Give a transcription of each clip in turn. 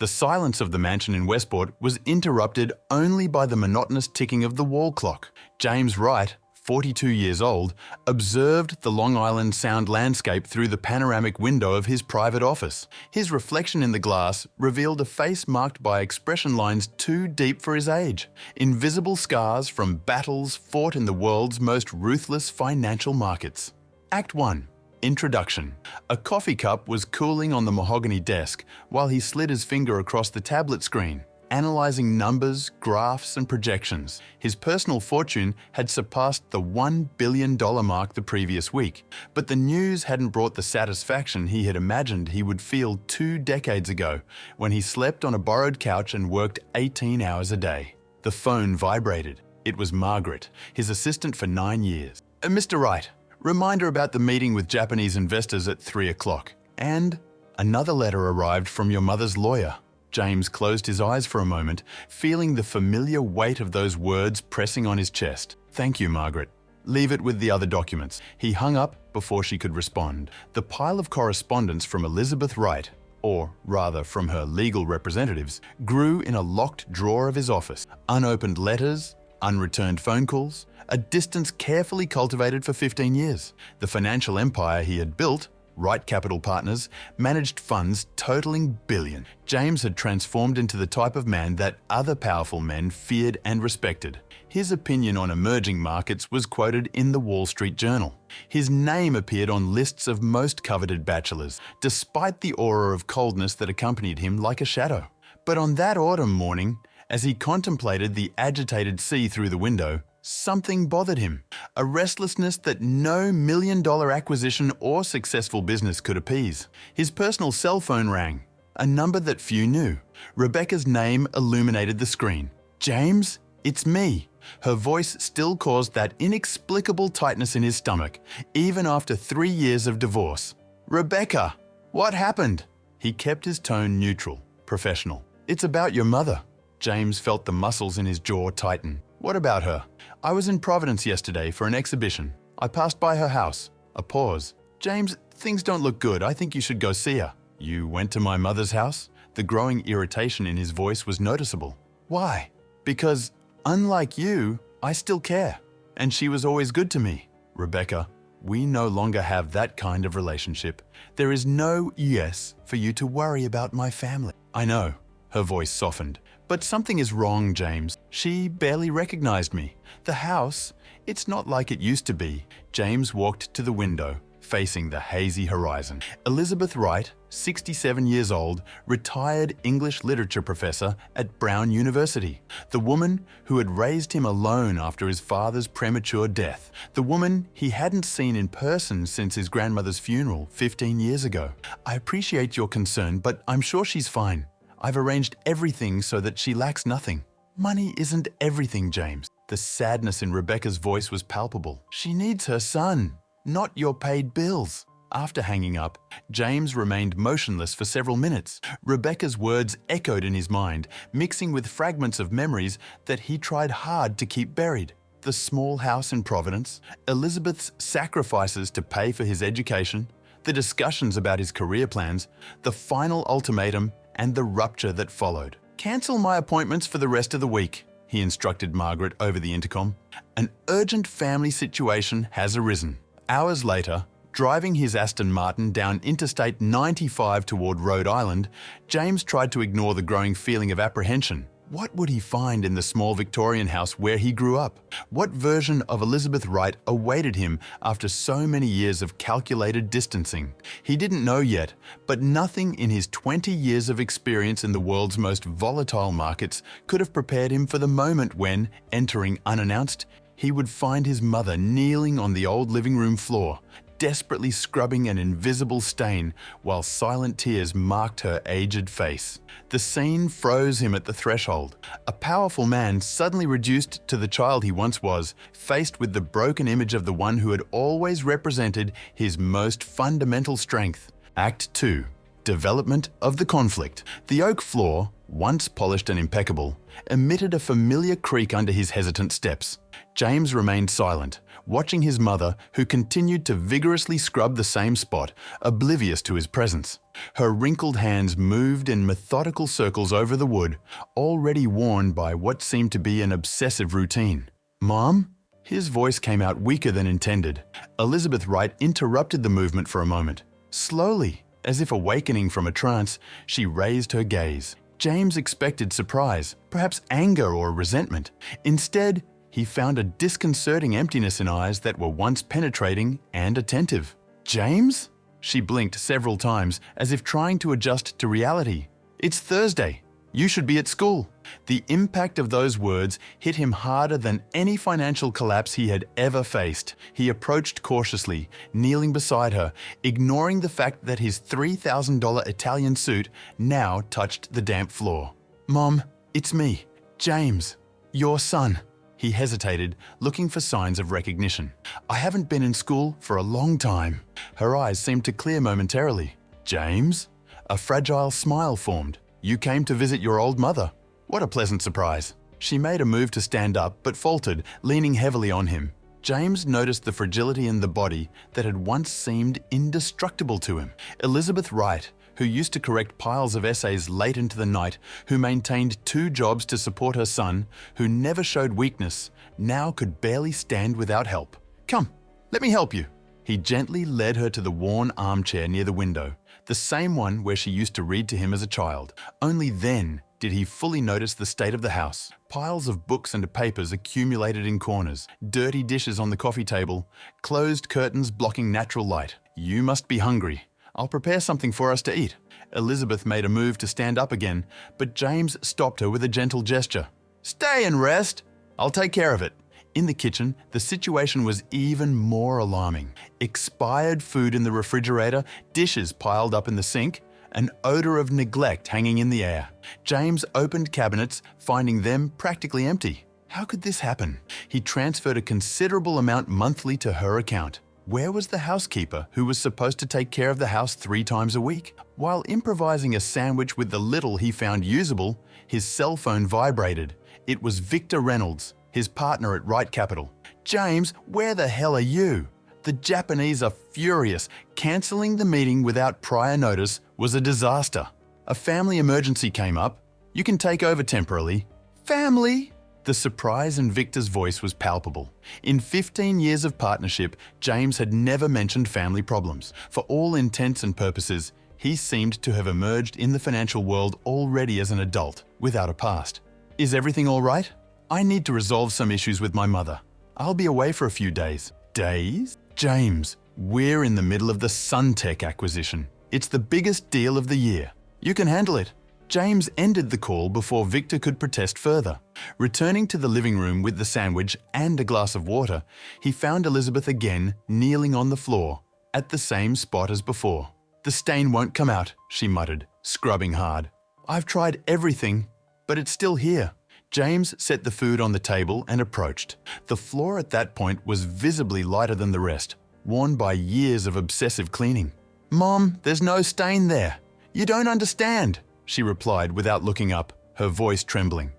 The silence of the mansion in Westport was interrupted only by the monotonous ticking of the wall clock. James Wright, 42 years old, observed the Long Island Sound landscape through the panoramic window of his private office. His reflection in the glass revealed a face marked by expression lines too deep for his age, invisible scars from battles fought in the world's most ruthless financial markets. Act 1. Introduction. A coffee cup was cooling on the mahogany desk while he slid his finger across the tablet screen, analyzing numbers, graphs, and projections. His personal fortune had surpassed the $1 billion mark the previous week, but the news hadn't brought the satisfaction he had imagined he would feel 2 decades ago when he slept on a borrowed couch and worked 18 hours a day. The phone vibrated. It was Margaret, his assistant for 9 years. Mr. Wright, reminder about the meeting with Japanese investors at 3 o'clock. And another letter arrived from your mother's lawyer. James closed his eyes for a moment, feeling the familiar weight of those words pressing on his chest. Thank you, Margaret. Leave it with the other documents. He hung up before she could respond. The pile of correspondence from Elizabeth Wright, or rather from her legal representatives, grew in a locked drawer of his office. Unopened letters, unreturned phone calls, a distance carefully cultivated for 15 years. The financial empire he had built, Wright Capital Partners, managed funds totaling billions. James had transformed into the type of man that other powerful men feared and respected. His opinion on emerging markets was quoted in the Wall Street Journal. His name appeared on lists of most coveted bachelors, despite the aura of coldness that accompanied him like a shadow. But on that autumn morning, as he contemplated the agitated sea through the window, something bothered him, a restlessness that no million-dollar acquisition or successful business could appease. His personal cell phone rang, a number that few knew. Rebecca's name illuminated the screen. James, it's me. Her voice still caused that inexplicable tightness in his stomach, even after 3 years of divorce. Rebecca, what happened? He kept his tone neutral, professional. It's about your mother. James felt the muscles in his jaw tighten. What about her? I was in Providence yesterday for an exhibition. I passed by her house. A pause. James, things don't look good. I think you should go see her. You went to my mother's house? The growing irritation in his voice was noticeable. Why? Because, unlike you, I still care. And she was always good to me. Rebecca, we no longer have that kind of relationship. There is no yes for you to worry about my family. I know. Her voice softened. But something is wrong, James. She barely recognized me. The house, it's not like it used to be. James walked to the window, facing the hazy horizon. Elizabeth Wright, 67 years old, retired English literature professor at Brown University. The woman who had raised him alone after his father's premature death. The woman he hadn't seen in person since his grandmother's funeral 15 years ago. I appreciate your concern, but I'm sure she's fine. I've arranged everything so that she lacks nothing. Money isn't everything, James. The sadness in Rebecca's voice was palpable. She needs her son, not your paid bills. After hanging up, James remained motionless for several minutes. Rebecca's words echoed in his mind, mixing with fragments of memories that he tried hard to keep buried. The small house in Providence, Elizabeth's sacrifices to pay for his education, the discussions about his career plans, the final ultimatum, and the rupture that followed. Cancel my appointments for the rest of the week, he instructed Margaret over the intercom. An urgent family situation has arisen. Hours later, driving his Aston Martin down Interstate 95 toward Rhode Island, James tried to ignore the growing feeling of apprehension. What would he find in the small Victorian house where he grew up? What version of Elizabeth Wright awaited him after so many years of calculated distancing? He didn't know yet, but nothing in his 20 years of experience in the world's most volatile markets could have prepared him for the moment when, entering unannounced, he would find his mother kneeling on the old living room floor, desperately scrubbing an invisible stain while silent tears marked her aged face. The scene froze him at the threshold. A powerful man suddenly reduced to the child he once was, faced with the broken image of the one who had always represented his most fundamental strength. Act 2. Development of the conflict. The oak floor, once polished and impeccable, emitted a familiar creak under his hesitant steps. James remained silent, watching his mother, who continued to vigorously scrub the same spot, oblivious to his presence. Her wrinkled hands moved in methodical circles over the wood, already worn by what seemed to be an obsessive routine. "Mom?" His voice came out weaker than intended. Elizabeth Wright interrupted the movement for a moment. Slowly, as if awakening from a trance, she raised her gaze. James expected surprise, perhaps anger or resentment. Instead, he found a disconcerting emptiness in eyes that were once penetrating and attentive. "James?" She blinked several times, as if trying to adjust to reality. "It's Thursday. You should be at school." The impact of those words hit him harder than any financial collapse he had ever faced. He approached cautiously, kneeling beside her, ignoring the fact that his $3,000 Italian suit now touched the damp floor. "Mom, it's me, James, your son." He hesitated, looking for signs of recognition. "I haven't been in school for a long time." Her eyes seemed to clear momentarily. "James?" A fragile smile formed. "You came to visit your old mother. What a pleasant surprise." She made a move to stand up, but faltered, leaning heavily on him. James noticed the fragility in the body that had once seemed indestructible to him. Elizabeth Wright, who used to correct piles of essays late into the night, who maintained 2 jobs to support her son, who never showed weakness, now could barely stand without help. "Come, let me help you." He gently led her to the worn armchair near the window, the same one where she used to read to him as a child. Only then did he fully notice the state of the house. Piles of books and papers accumulated in corners, dirty dishes on the coffee table, closed curtains blocking natural light. "You must be hungry. I'll prepare something for us to eat." Elizabeth made a move to stand up again, but James stopped her with a gentle gesture. "Stay and rest. I'll take care of it." In the kitchen, the situation was even more alarming. Expired food in the refrigerator, dishes piled up in the sink, an odor of neglect hanging in the air. James opened cabinets, finding them practically empty. How could this happen? He transferred a considerable amount monthly to her account. Where was the housekeeper who was supposed to take care of the house 3 times a week? While improvising a sandwich with the little he found usable, his cell phone vibrated. It was Victor Reynolds, his partner at Wright Capital. "James, where the hell are you?" The Japanese are furious. Cancelling the meeting without prior notice was a disaster. "A family emergency came up. You can take over temporarily." "Family?" The surprise in Victor's voice was palpable. In 15 years of partnership, James had never mentioned family problems. For all intents and purposes, he seemed to have emerged in the financial world already as an adult, without a past. "Is everything all right? I need to resolve some issues with my mother. I'll be away for a few days." "Days?" "James, we're in the middle of the Suntech acquisition. It's the biggest deal of the year. You can handle it." James ended the call before Victor could protest further. Returning to the living room with the sandwich and a glass of water, he found Elizabeth again kneeling on the floor, at the same spot as before. "The stain won't come out," she muttered, scrubbing hard. "I've tried everything, but it's still here." James set the food on the table and approached. The floor at that point was visibly lighter than the rest, worn by years of obsessive cleaning. "Mom, there's no stain there. You don't understand," she replied without looking up, her voice trembling.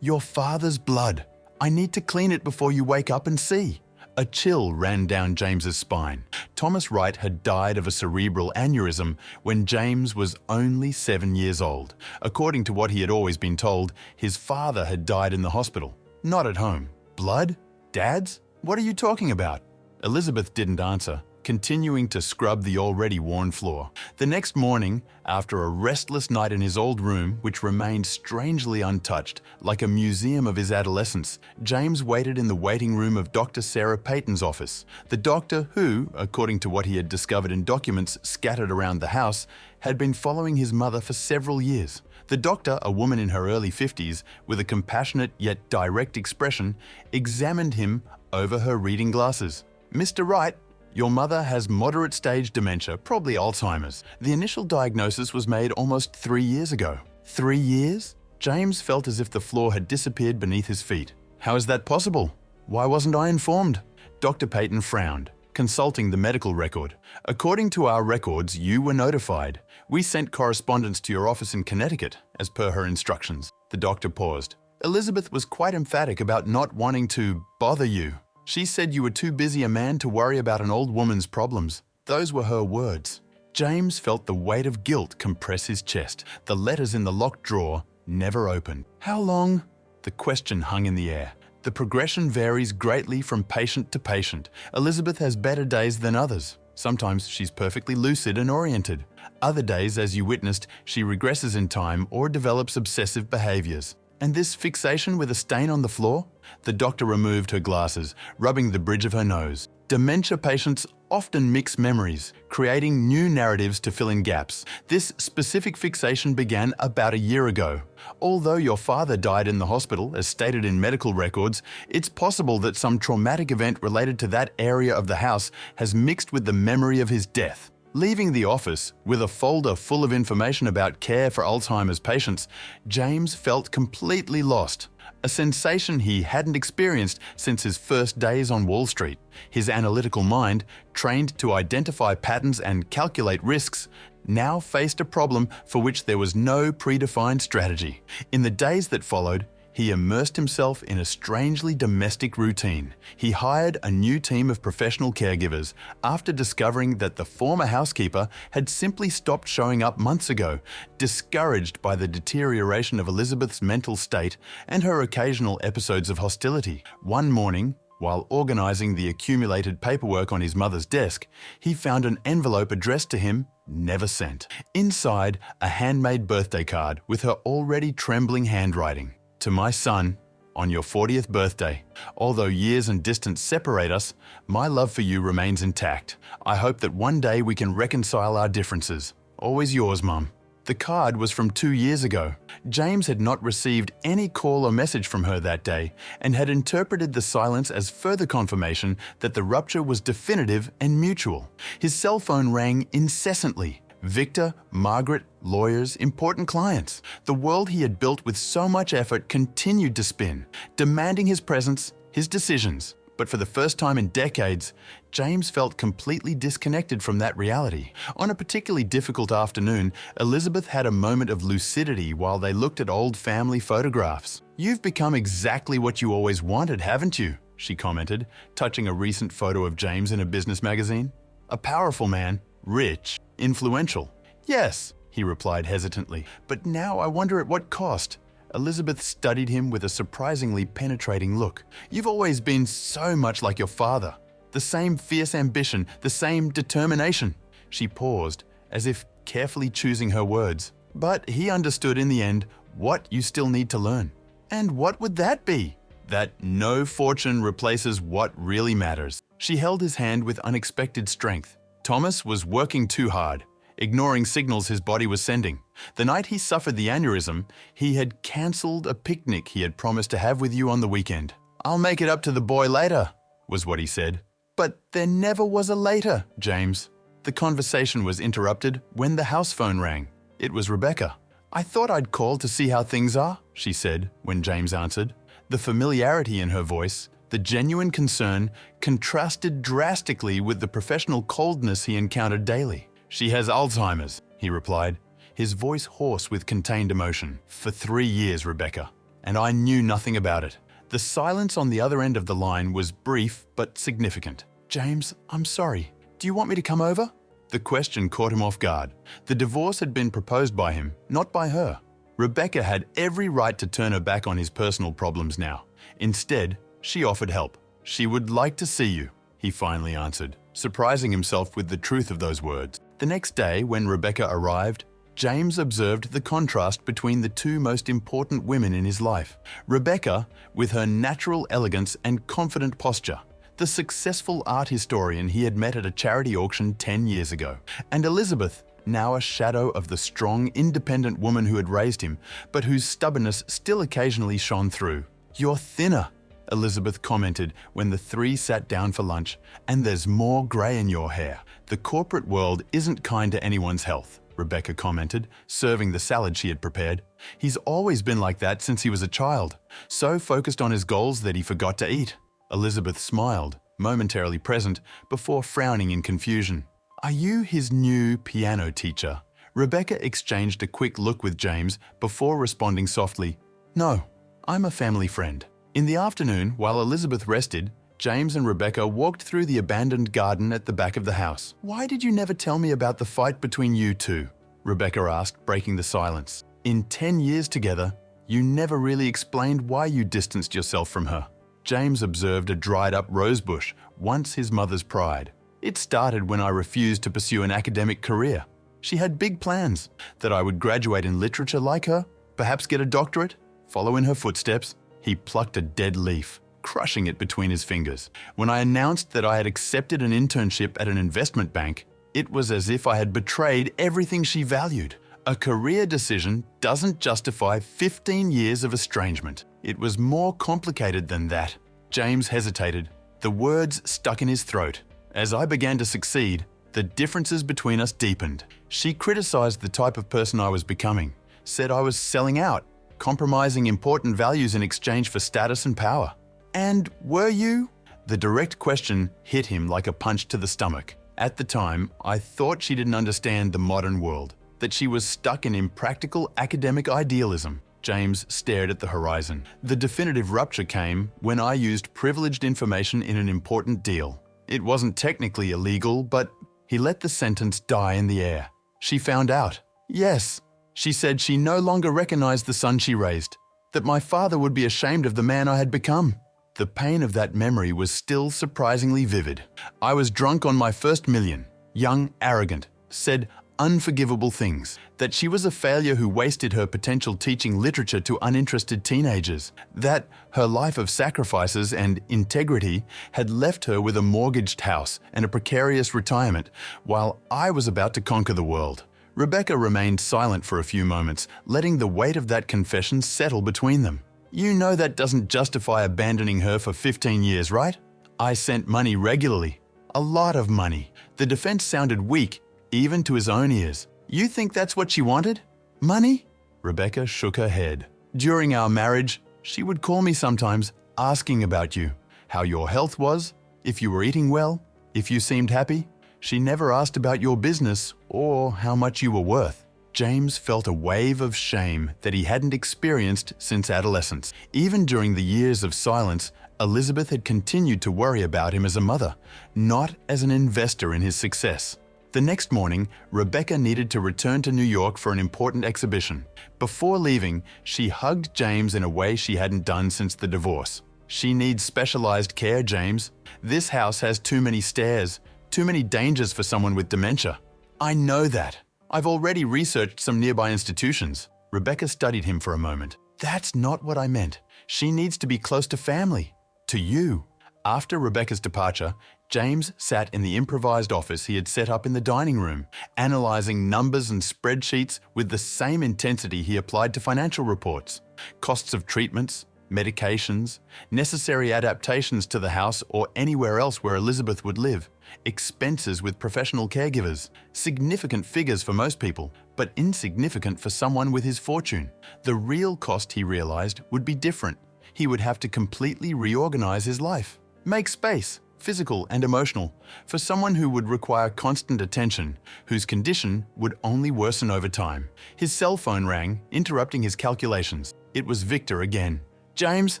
"Your father's blood. I need to clean it before you wake up and see." A chill ran down James's spine. Thomas Wright had died of a cerebral aneurysm when James was only 7 years old. According to what he had always been told, his father had died in the hospital, not at home. "Blood? Dad's? What are you talking about?" Elizabeth didn't answer, continuing to scrub the already worn floor. The next morning, after a restless night in his old room, which remained strangely untouched, like a museum of his adolescence, James waited in the waiting room of Dr. Sarah Payton's office. The doctor who, according to what he had discovered in documents scattered around the house, had been following his mother for several years. The doctor, a woman in her early 50s, with a compassionate yet direct expression, examined him over her reading glasses. "Mr. Wright, your mother has moderate stage dementia, probably Alzheimer's. The initial diagnosis was made almost 3 years ago." 3 years? James felt as if the floor had disappeared beneath his feet. "How is that possible? Why wasn't I informed?" Dr. Payton frowned. consulting the medical record. According to our records, you were notified. We sent correspondence to your office in Connecticut, as per her instructions. The doctor paused. Elizabeth was quite emphatic about not wanting to bother you. She said you were too busy a man to worry about an old woman's problems. Those were her words. James felt the weight of guilt compress his chest. The letters in the locked drawer never opened. How long? The question hung in the air. The progression varies greatly from patient to patient. Elizabeth has better days than others. Sometimes she's perfectly lucid and oriented. Other days, as you witnessed, she regresses in time or develops obsessive behaviors. And this fixation with a stain on the floor? The doctor removed her glasses, rubbing the bridge of her nose. Dementia patients often mix memories, creating new narratives to fill in gaps. This specific fixation began about a year ago. Although your father died in the hospital, as stated in medical records, it's possible that some traumatic event related to that area of the house has mixed with the memory of his death. Leaving the office with a folder full of information about care for Alzheimer's patients, James felt completely lost. A sensation he hadn't experienced since his first days on Wall Street. His analytical mind, trained to identify patterns and calculate risks, now faced a problem for which there was no predefined strategy. In the days that followed, he immersed himself in a strangely domestic routine. He hired a new team of professional caregivers after discovering that the former housekeeper had simply stopped showing up months ago, discouraged by the deterioration of Elizabeth's mental state and her occasional episodes of hostility. One morning, while organizing the accumulated paperwork on his mother's desk, he found an envelope addressed to him, never sent. Inside, a handmade birthday card with her already trembling handwriting. To my son, on your 40th birthday. Although years and distance separate us, my love for you remains intact. I hope that one day we can reconcile our differences. Always yours, Mum. The card was from 2 years ago. James had not received any call or message from her that day and had interpreted the silence as further confirmation that the rupture was definitive and mutual. His cell phone rang incessantly. Victor, Margaret, lawyers, important clients. The world he had built with so much effort continued to spin, demanding his presence, his decisions. But for the first time in decades, James felt completely disconnected from that reality. On a particularly difficult afternoon, Elizabeth had a moment of lucidity while they looked at old family photographs. "You've become exactly what you always wanted, haven't you?" she commented, touching a recent photo of James in a business magazine. "A powerful man, rich, influential." "Yes," he replied hesitantly, "but now I wonder at what cost." Elizabeth studied him with a surprisingly penetrating look. "You've always been so much like your father. The same fierce ambition, the same determination." She paused, as if carefully choosing her words. But he understood in the end what you still need to learn. "And what would that be?" "That no fortune replaces what really matters." She held his hand with unexpected strength. Thomas was working too hard, ignoring signals his body was sending. The night he suffered the aneurysm, he had cancelled a picnic he had promised to have with you on the weekend. "I'll make it up to the boy later," was what he said. "But there never was a later, James." The conversation was interrupted when the house phone rang. It was Rebecca. "I thought I'd call to see how things are," she said when James answered. The familiarity in her voice, the genuine concern, contrasted drastically with the professional coldness he encountered daily. "She has Alzheimer's," he replied, his voice hoarse with contained emotion. "For 3 years, Rebecca, and I knew nothing about it." The silence on the other end of the line was brief but significant. "James, I'm sorry. Do you want me to come over?" The question caught him off guard. The divorce had been proposed by him, not by her. Rebecca had every right to turn her back on his personal problems now. Instead, she offered help. "She would like to see you," he finally answered, surprising himself with the truth of those words. The next day, when Rebecca arrived, James observed the contrast between the two most important women in his life. Rebecca, with her natural elegance and confident posture, the successful art historian he had met at a charity auction 10 years ago, and Elizabeth, now a shadow of the strong, independent woman who had raised him, but whose stubbornness still occasionally shone through. "You're thinner," Elizabeth commented when the three sat down for lunch, "and there's more grey in your hair." "The corporate world isn't kind to anyone's health," Rebecca commented, serving the salad she had prepared. "He's always been like that since he was a child, so focused on his goals that he forgot to eat." Elizabeth smiled, momentarily present, before frowning in confusion. "Are you his new piano teacher?" Rebecca exchanged a quick look with James before responding softly, "No, I'm a family friend." In the afternoon, while Elizabeth rested, James and Rebecca walked through the abandoned garden at the back of the house. "Why did you never tell me about the fight between you two?" Rebecca asked, breaking the silence. "In 10 years together, you never really explained why you distanced yourself from her." James observed a dried-up rosebush, once his mother's pride. "It started when I refused to pursue an academic career. She had big plans, that I would graduate in literature like her, perhaps get a doctorate, follow in her footsteps." He plucked a dead leaf, crushing it between his fingers. "When I announced that I had accepted an internship at an investment bank, it was as if I had betrayed everything she valued. A career decision doesn't justify 15 years of estrangement. It was more complicated than that." James hesitated, the words stuck in his throat. "As I began to succeed, the differences between us deepened. She criticized the type of person I was becoming, said I was selling out, compromising important values in exchange for status and power." "And were you?" The direct question hit him like a punch to the stomach. "At the time, I thought she didn't understand the modern world, that she was stuck in impractical academic idealism." James stared at the horizon. "The definitive rupture came when I used privileged information in an important deal. It wasn't technically illegal, but..." He let the sentence die in the air. "She found out. Yes. She said she no longer recognized the son she raised, that my father would be ashamed of the man I had become." The pain of that memory was still surprisingly vivid. "I was drunk on my first million, young, arrogant, said unforgivable things, that she was a failure who wasted her potential teaching literature to uninterested teenagers, that her life of sacrifices and integrity had left her with a mortgaged house and a precarious retirement, while I was about to conquer the world." Rebecca remained silent for a few moments, letting the weight of that confession settle between them. "You know that doesn't justify abandoning her for 15 years, right? I sent money regularly. A lot of money." The defense sounded weak, even to his own ears. "You think that's what she wanted? Money?" Rebecca shook her head. "During our marriage, she would call me sometimes, asking about you, how your health was, if you were eating well, if you seemed happy. She never asked about your business or how much you were worth." James felt a wave of shame that he hadn't experienced since adolescence. Even during the years of silence, Elizabeth had continued to worry about him as a mother, not as an investor in his success. The next morning, Rebecca needed to return to New York for an important exhibition. Before leaving, she hugged James in a way she hadn't done since the divorce. "She needs specialized care, James. This house has too many stairs, too many dangers for someone with dementia." "I know that. I've already researched some nearby institutions." Rebecca studied him for a moment. "That's not what I meant. She needs to be close to family, to you." After Rebecca's departure, James sat in the improvised office he had set up in the dining room, analyzing numbers and spreadsheets with the same intensity he applied to financial reports. Costs of treatments, medications, necessary adaptations to the house or anywhere else where Elizabeth would live, expenses with professional caregivers, significant figures for most people, but insignificant for someone with his fortune. The real cost, he realized, would be different. He would have to completely reorganize his life, make space, physical and emotional, for someone who would require constant attention, whose condition would only worsen over time. His cell phone rang, interrupting his calculations. It was Victor again. "James,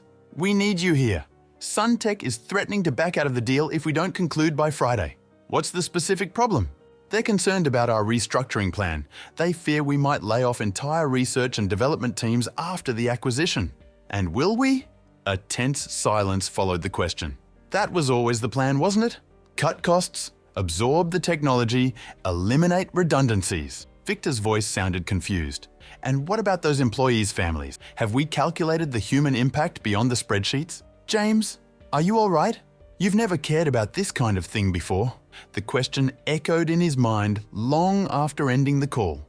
we need you here. Suntech is threatening to back out of the deal if we don't conclude by Friday." "What's the specific problem?" "They're concerned about our restructuring plan. They fear we might lay off entire research and development teams after the acquisition." "And will we?" A tense silence followed the question. "That was always the plan, wasn't it? Cut costs, absorb the technology, eliminate redundancies." Victor's voice sounded confused. "And what about those employees' families? Have we calculated the human impact beyond the spreadsheets?" "James, are you all right? You've never cared about this kind of thing before." The question echoed in his mind long after ending the call.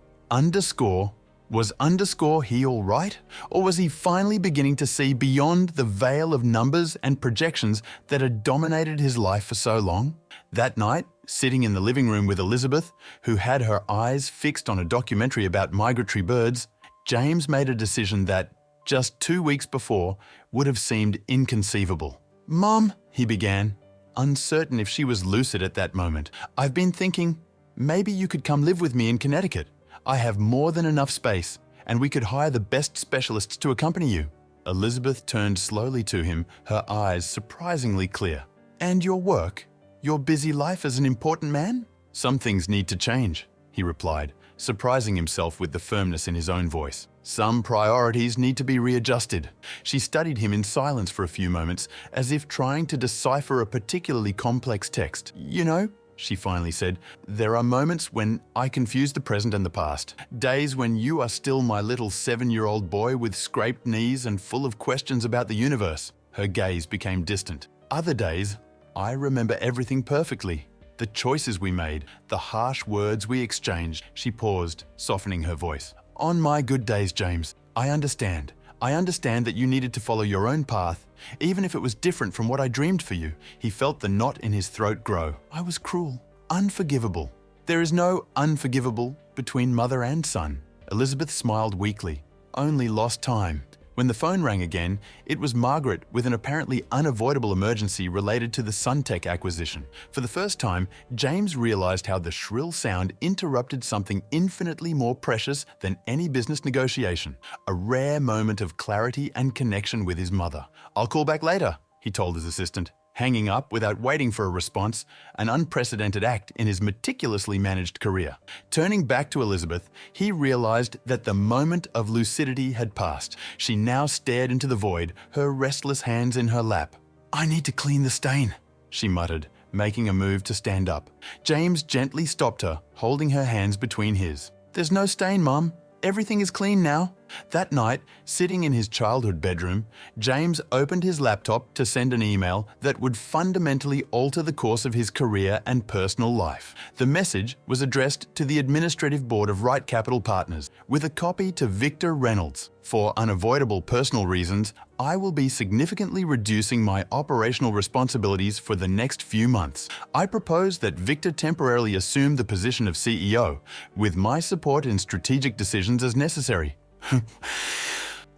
Was he all right? Or was he finally beginning to see beyond the veil of numbers and projections that had dominated his life for so long? That night, sitting in the living room with Elizabeth, who had her eyes fixed on a documentary about migratory birds, James made a decision that, just 2 weeks before, would have seemed inconceivable. "Mom," he began, uncertain if she was lucid at that moment. "I've been thinking, maybe you could come live with me in Connecticut. I have more than enough space, and we could hire the best specialists to accompany you." Elizabeth turned slowly to him, her eyes surprisingly clear. "And your work? Your busy life as an important man?" "Some things need to change," he replied, surprising himself with the firmness in his own voice. "Some priorities need to be readjusted." She studied him in silence for a few moments, as if trying to decipher a particularly complex text. "You know," she finally said, "there are moments when I confuse the present and the past. Days when you are still my little 7-year-old boy with scraped knees and full of questions about the universe." Her gaze became distant. "Other days, I remember everything perfectly. The choices we made, the harsh words we exchanged." She paused, softening her voice. "On my good days, James, I understand. I understand that you needed to follow your own path, even if it was different from what I dreamed for you." He felt the knot in his throat grow. "I was cruel, unforgivable." "There is no unforgivable between mother and son." Elizabeth smiled weakly. "Only lost time." When the phone rang again, it was Margaret with an apparently unavoidable emergency related to the Suntech acquisition. For the first time, James realized how the shrill sound interrupted something infinitely more precious than any business negotiation, a rare moment of clarity and connection with his mother. "I'll call back later," he told his assistant, hanging up without waiting for a response, an unprecedented act in his meticulously managed career. Turning back to Elizabeth, he realized that the moment of lucidity had passed. She now stared into the void, her restless hands in her lap. "I need to clean the stain," she muttered, making a move to stand up. James gently stopped her, holding her hands between his. "There's no stain, Mum. Everything is clean now." That night, sitting in his childhood bedroom, James opened his laptop to send an email that would fundamentally alter the course of his career and personal life. The message was addressed to the administrative board of Right Capital Partners, with a copy to Victor Reynolds. "For unavoidable personal reasons, I will be significantly reducing my operational responsibilities for the next few months. I propose that Victor temporarily assume the position of CEO, with my support in strategic decisions as necessary."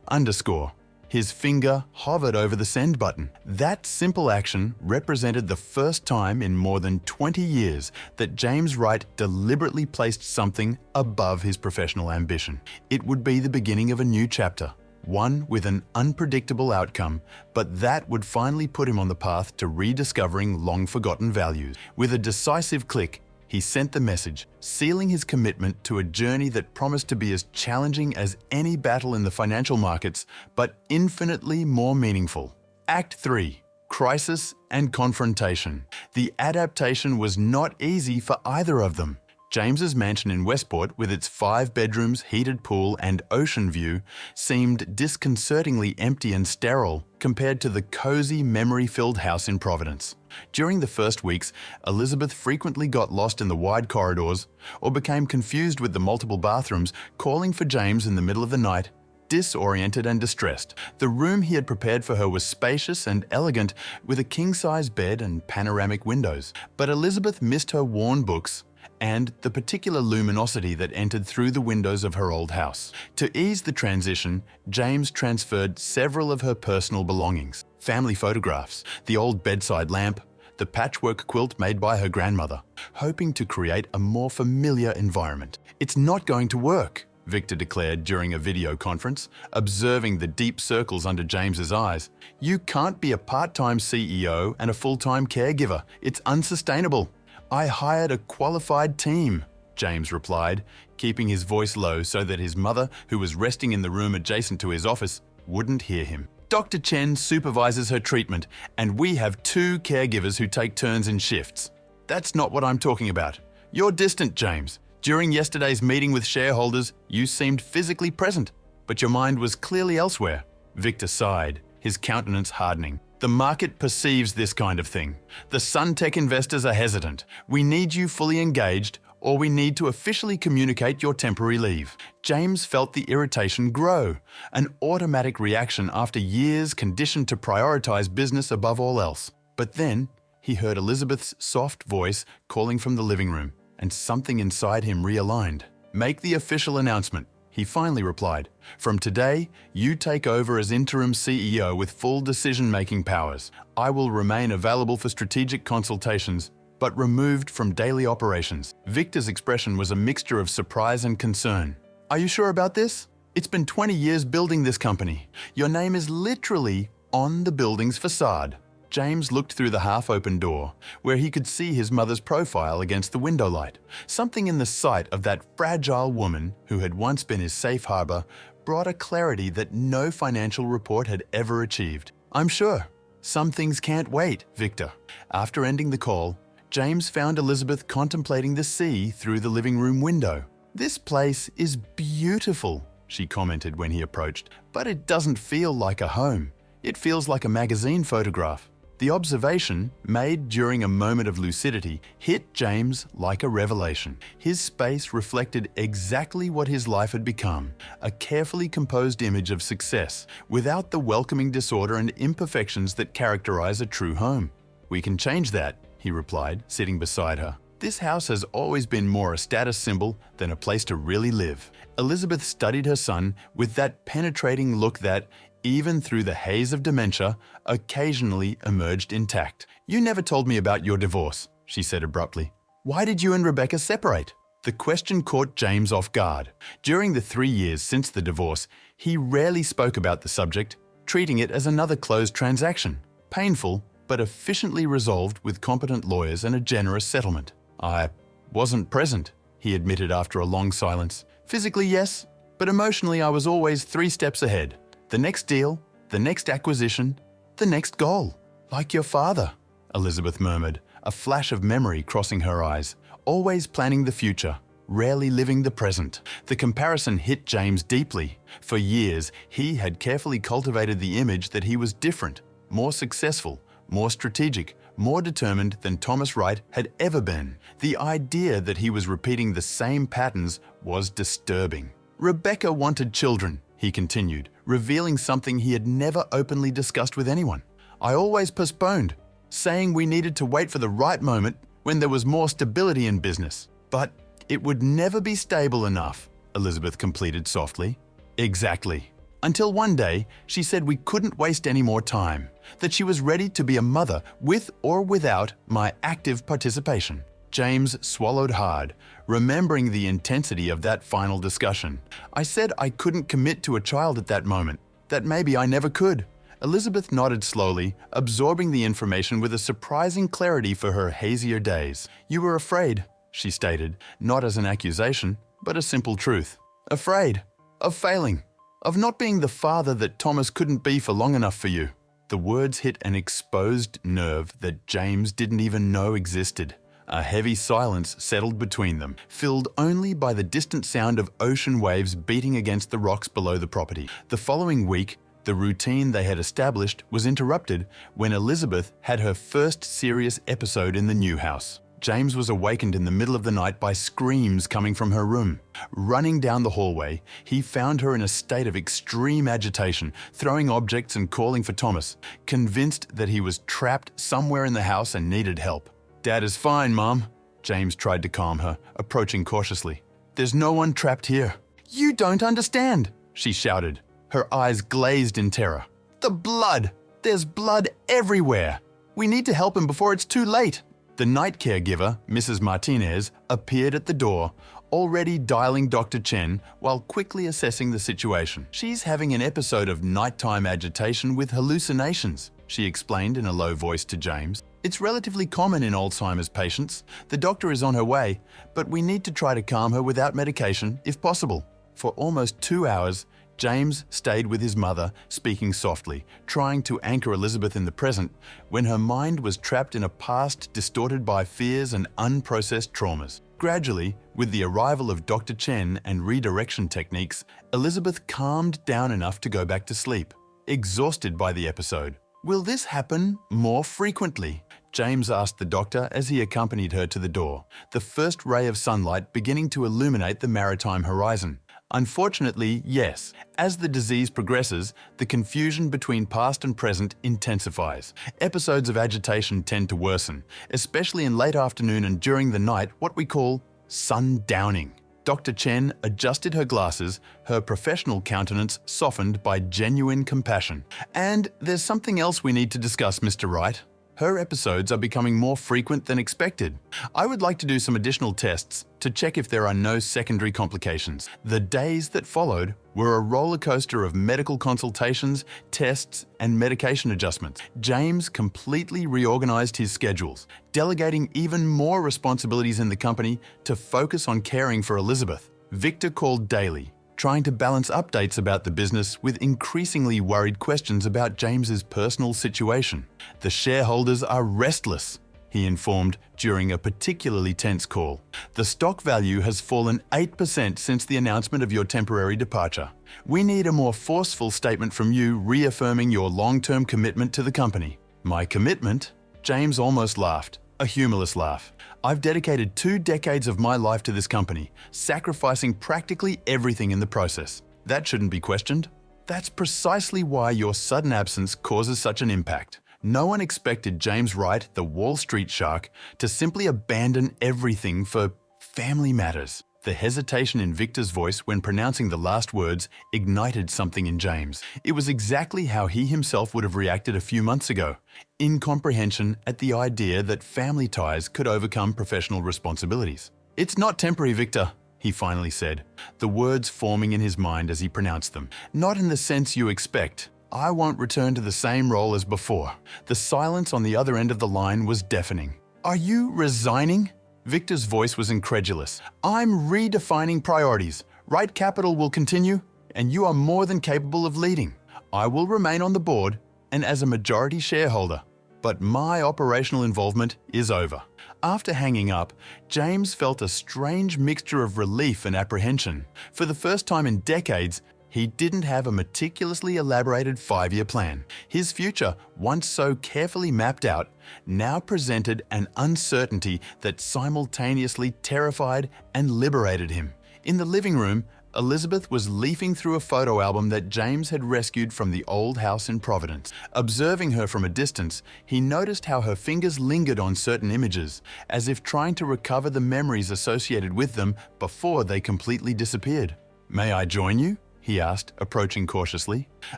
Underscore. His finger hovered over the send button. That simple action represented the first time in more than 20 years that James Wright deliberately placed something above his professional ambition. It would be the beginning of a new chapter, one with an unpredictable outcome, but that would finally put him on the path to rediscovering long-forgotten values. With a decisive click, he sent the message, sealing his commitment to a journey that promised to be as challenging as any battle in the financial markets, but infinitely more meaningful. Act 3. Crisis and confrontation. The adaptation was not easy for either of them. James's mansion in Westport, with its 5 bedrooms, heated pool, and ocean view, seemed disconcertingly empty and sterile compared to the cozy, memory-filled house in Providence. During the first weeks, Elizabeth frequently got lost in the wide corridors or became confused with the multiple bathrooms, calling for James in the middle of the night, disoriented and distressed. The room he had prepared for her was spacious and elegant, with a king-size bed and panoramic windows. But Elizabeth missed her worn books and the particular luminosity that entered through the windows of her old house. To ease the transition, James transferred several of her personal belongings: family photographs, the old bedside lamp, the patchwork quilt made by her grandmother, hoping to create a more familiar environment. "It's not going to work," Victor declared during a video conference, observing the deep circles under James's eyes. "You can't be a part-time CEO and a full-time caregiver. It's unsustainable." "I hired a qualified team," James replied, keeping his voice low so that his mother, who was resting in the room adjacent to his office, wouldn't hear him. "Dr. Chen supervises her treatment, and we have 2 caregivers who take turns in shifts." "That's not what I'm talking about. You're distant, James. During yesterday's meeting with shareholders, you seemed physically present, but your mind was clearly elsewhere." Victor sighed, his countenance hardening. "The market perceives this kind of thing. The Suntech investors are hesitant. We need you fully engaged, or we need to officially communicate your temporary leave." James felt the irritation grow, an automatic reaction after years conditioned to prioritize business above all else. But then he heard Elizabeth's soft voice calling from the living room, and something inside him realigned. "Make the official announcement," he finally replied. "From today, you take over as interim CEO with full decision-making powers. I will remain available for strategic consultations, but removed from daily operations." Victor's expression was a mixture of surprise and concern. "Are you sure about this? It's been 20 years building this company. Your name is literally on the building's facade." James looked through the half-open door, where he could see his mother's profile against the window light. Something in the sight of that fragile woman, who had once been his safe harbor, brought a clarity that no financial report had ever achieved. "I'm sure. Some things can't wait, Victor." After ending the call, James found Elizabeth contemplating the sea through the living room window. "This place is beautiful," she commented when he approached, "but it doesn't feel like a home. It feels like a magazine photograph." The observation, made during a moment of lucidity, hit James like a revelation. His space reflected exactly what his life had become, a carefully composed image of success, without the welcoming disorder and imperfections that characterize a true home. "We can change that," he replied, sitting beside her. "This house has always been more a status symbol than a place to really live." Elizabeth studied her son with that penetrating look that, even through the haze of dementia, occasionally emerged intact. "You never told me about your divorce," she said abruptly. "Why did you and Rebecca separate?" The question caught James off guard. During the 3 years since the divorce, he rarely spoke about the subject, treating it as another closed transaction, painful but efficiently resolved with competent lawyers and a generous settlement. "I wasn't present," he admitted after a long silence. "Physically, yes, but emotionally I was always 3 steps ahead. The next deal, the next acquisition, the next goal." "Like your father," Elizabeth murmured, a flash of memory crossing her eyes. "Always planning the future, rarely living the present." The comparison hit James deeply. For years, he had carefully cultivated the image that he was different, more successful, more strategic, more determined than Thomas Wright had ever been. The idea that he was repeating the same patterns was disturbing. "Rebecca wanted children," he continued, revealing something he had never openly discussed with anyone. "I always postponed, saying we needed to wait for the right moment when there was more stability in business. But it would never be stable enough," Elizabeth completed softly. "Exactly. Until one day, she said we couldn't waste any more time, that she was ready to be a mother with or without my active participation." James swallowed hard, remembering the intensity of that final discussion. "I said I couldn't commit to a child at that moment, that maybe I never could." Elizabeth nodded slowly, absorbing the information with a surprising clarity for her hazier days. "You were afraid," she stated, not as an accusation, but a simple truth. "Afraid of failing, of not being the father that Thomas couldn't be for long enough for you." The words hit an exposed nerve that James didn't even know existed. A heavy silence settled between them, filled only by the distant sound of ocean waves beating against the rocks below the property. The following week, the routine they had established was interrupted when Elizabeth had her first serious episode in the new house. James was awakened in the middle of the night by screams coming from her room. Running down the hallway, he found her in a state of extreme agitation, throwing objects and calling for Thomas, convinced that he was trapped somewhere in the house and needed help. "Dad is fine, Mom," James tried to calm her, approaching cautiously. "There's no one trapped here." "You don't understand," she shouted, her eyes glazed in terror. "The blood! There's blood everywhere! We need to help him before it's too late." The night caregiver, Mrs. Martinez, appeared at the door, already dialing Dr. Chen while quickly assessing the situation. "She's having an episode of nighttime agitation with hallucinations," she explained in a low voice to James. "It's relatively common in Alzheimer's patients. The doctor is on her way, but we need to try to calm her without medication, if possible." For almost 2 hours, James stayed with his mother, speaking softly, trying to anchor Elizabeth in the present, when her mind was trapped in a past distorted by fears and unprocessed traumas. Gradually, with the arrival of Dr. Chen and redirection techniques, Elizabeth calmed down enough to go back to sleep, exhausted by the episode. "Will this happen more frequently?" James asked the doctor as he accompanied her to the door, the first ray of sunlight beginning to illuminate the maritime horizon. "Unfortunately, yes. As the disease progresses, the confusion between past and present intensifies. Episodes of agitation tend to worsen, especially in late afternoon and during the night, what we call sundowning." Dr. Chen adjusted her glasses, her professional countenance softened by genuine compassion. "And there's something else we need to discuss, Mr. Wright. Her episodes are becoming more frequent than expected. I would like to do some additional tests to check if there are no secondary complications." The days that followed were a roller coaster of medical consultations, tests, and medication adjustments. James completely reorganized his schedules, delegating even more responsibilities in the company to focus on caring for Elizabeth. Victor called daily, trying to balance updates about the business with increasingly worried questions about James's personal situation. "The shareholders are restless," he informed during a particularly tense call. "The stock value has fallen 8% since the announcement of your temporary departure. We need a more forceful statement from you reaffirming your long-term commitment to the company." "My commitment?" James almost laughed, a humorless laugh. "I've dedicated 2 decades of my life to this company, sacrificing practically everything in the process. That shouldn't be questioned." "That's precisely why your sudden absence causes such an impact." No one expected James Wright, the Wall Street shark, to simply abandon everything for family matters. The hesitation in Victor's voice when pronouncing the last words ignited something in James. It was exactly how he himself would have reacted a few months ago. Incomprehension at the idea that family ties could overcome professional responsibilities. "It's not temporary, Victor," he finally said, the words forming in his mind as he pronounced them. "Not in the sense you expect. I won't return to the same role as before." The silence on the other end of the line was deafening. "Are you resigning?" Victor's voice was incredulous. "I'm redefining priorities. Wright Capital will continue, and you are more than capable of leading. I will remain on the board and as a majority shareholder, but my operational involvement is over." After hanging up, James felt a strange mixture of relief and apprehension. For the first time in decades, he didn't have a meticulously elaborated 5-year plan. His future, once so carefully mapped out, now presented an uncertainty that simultaneously terrified and liberated him. In the living room, Elizabeth was leafing through a photo album that James had rescued from the old house in Providence. Observing her from a distance, he noticed how her fingers lingered on certain images, as if trying to recover the memories associated with them before they completely disappeared. "May I join you?" he asked, approaching cautiously.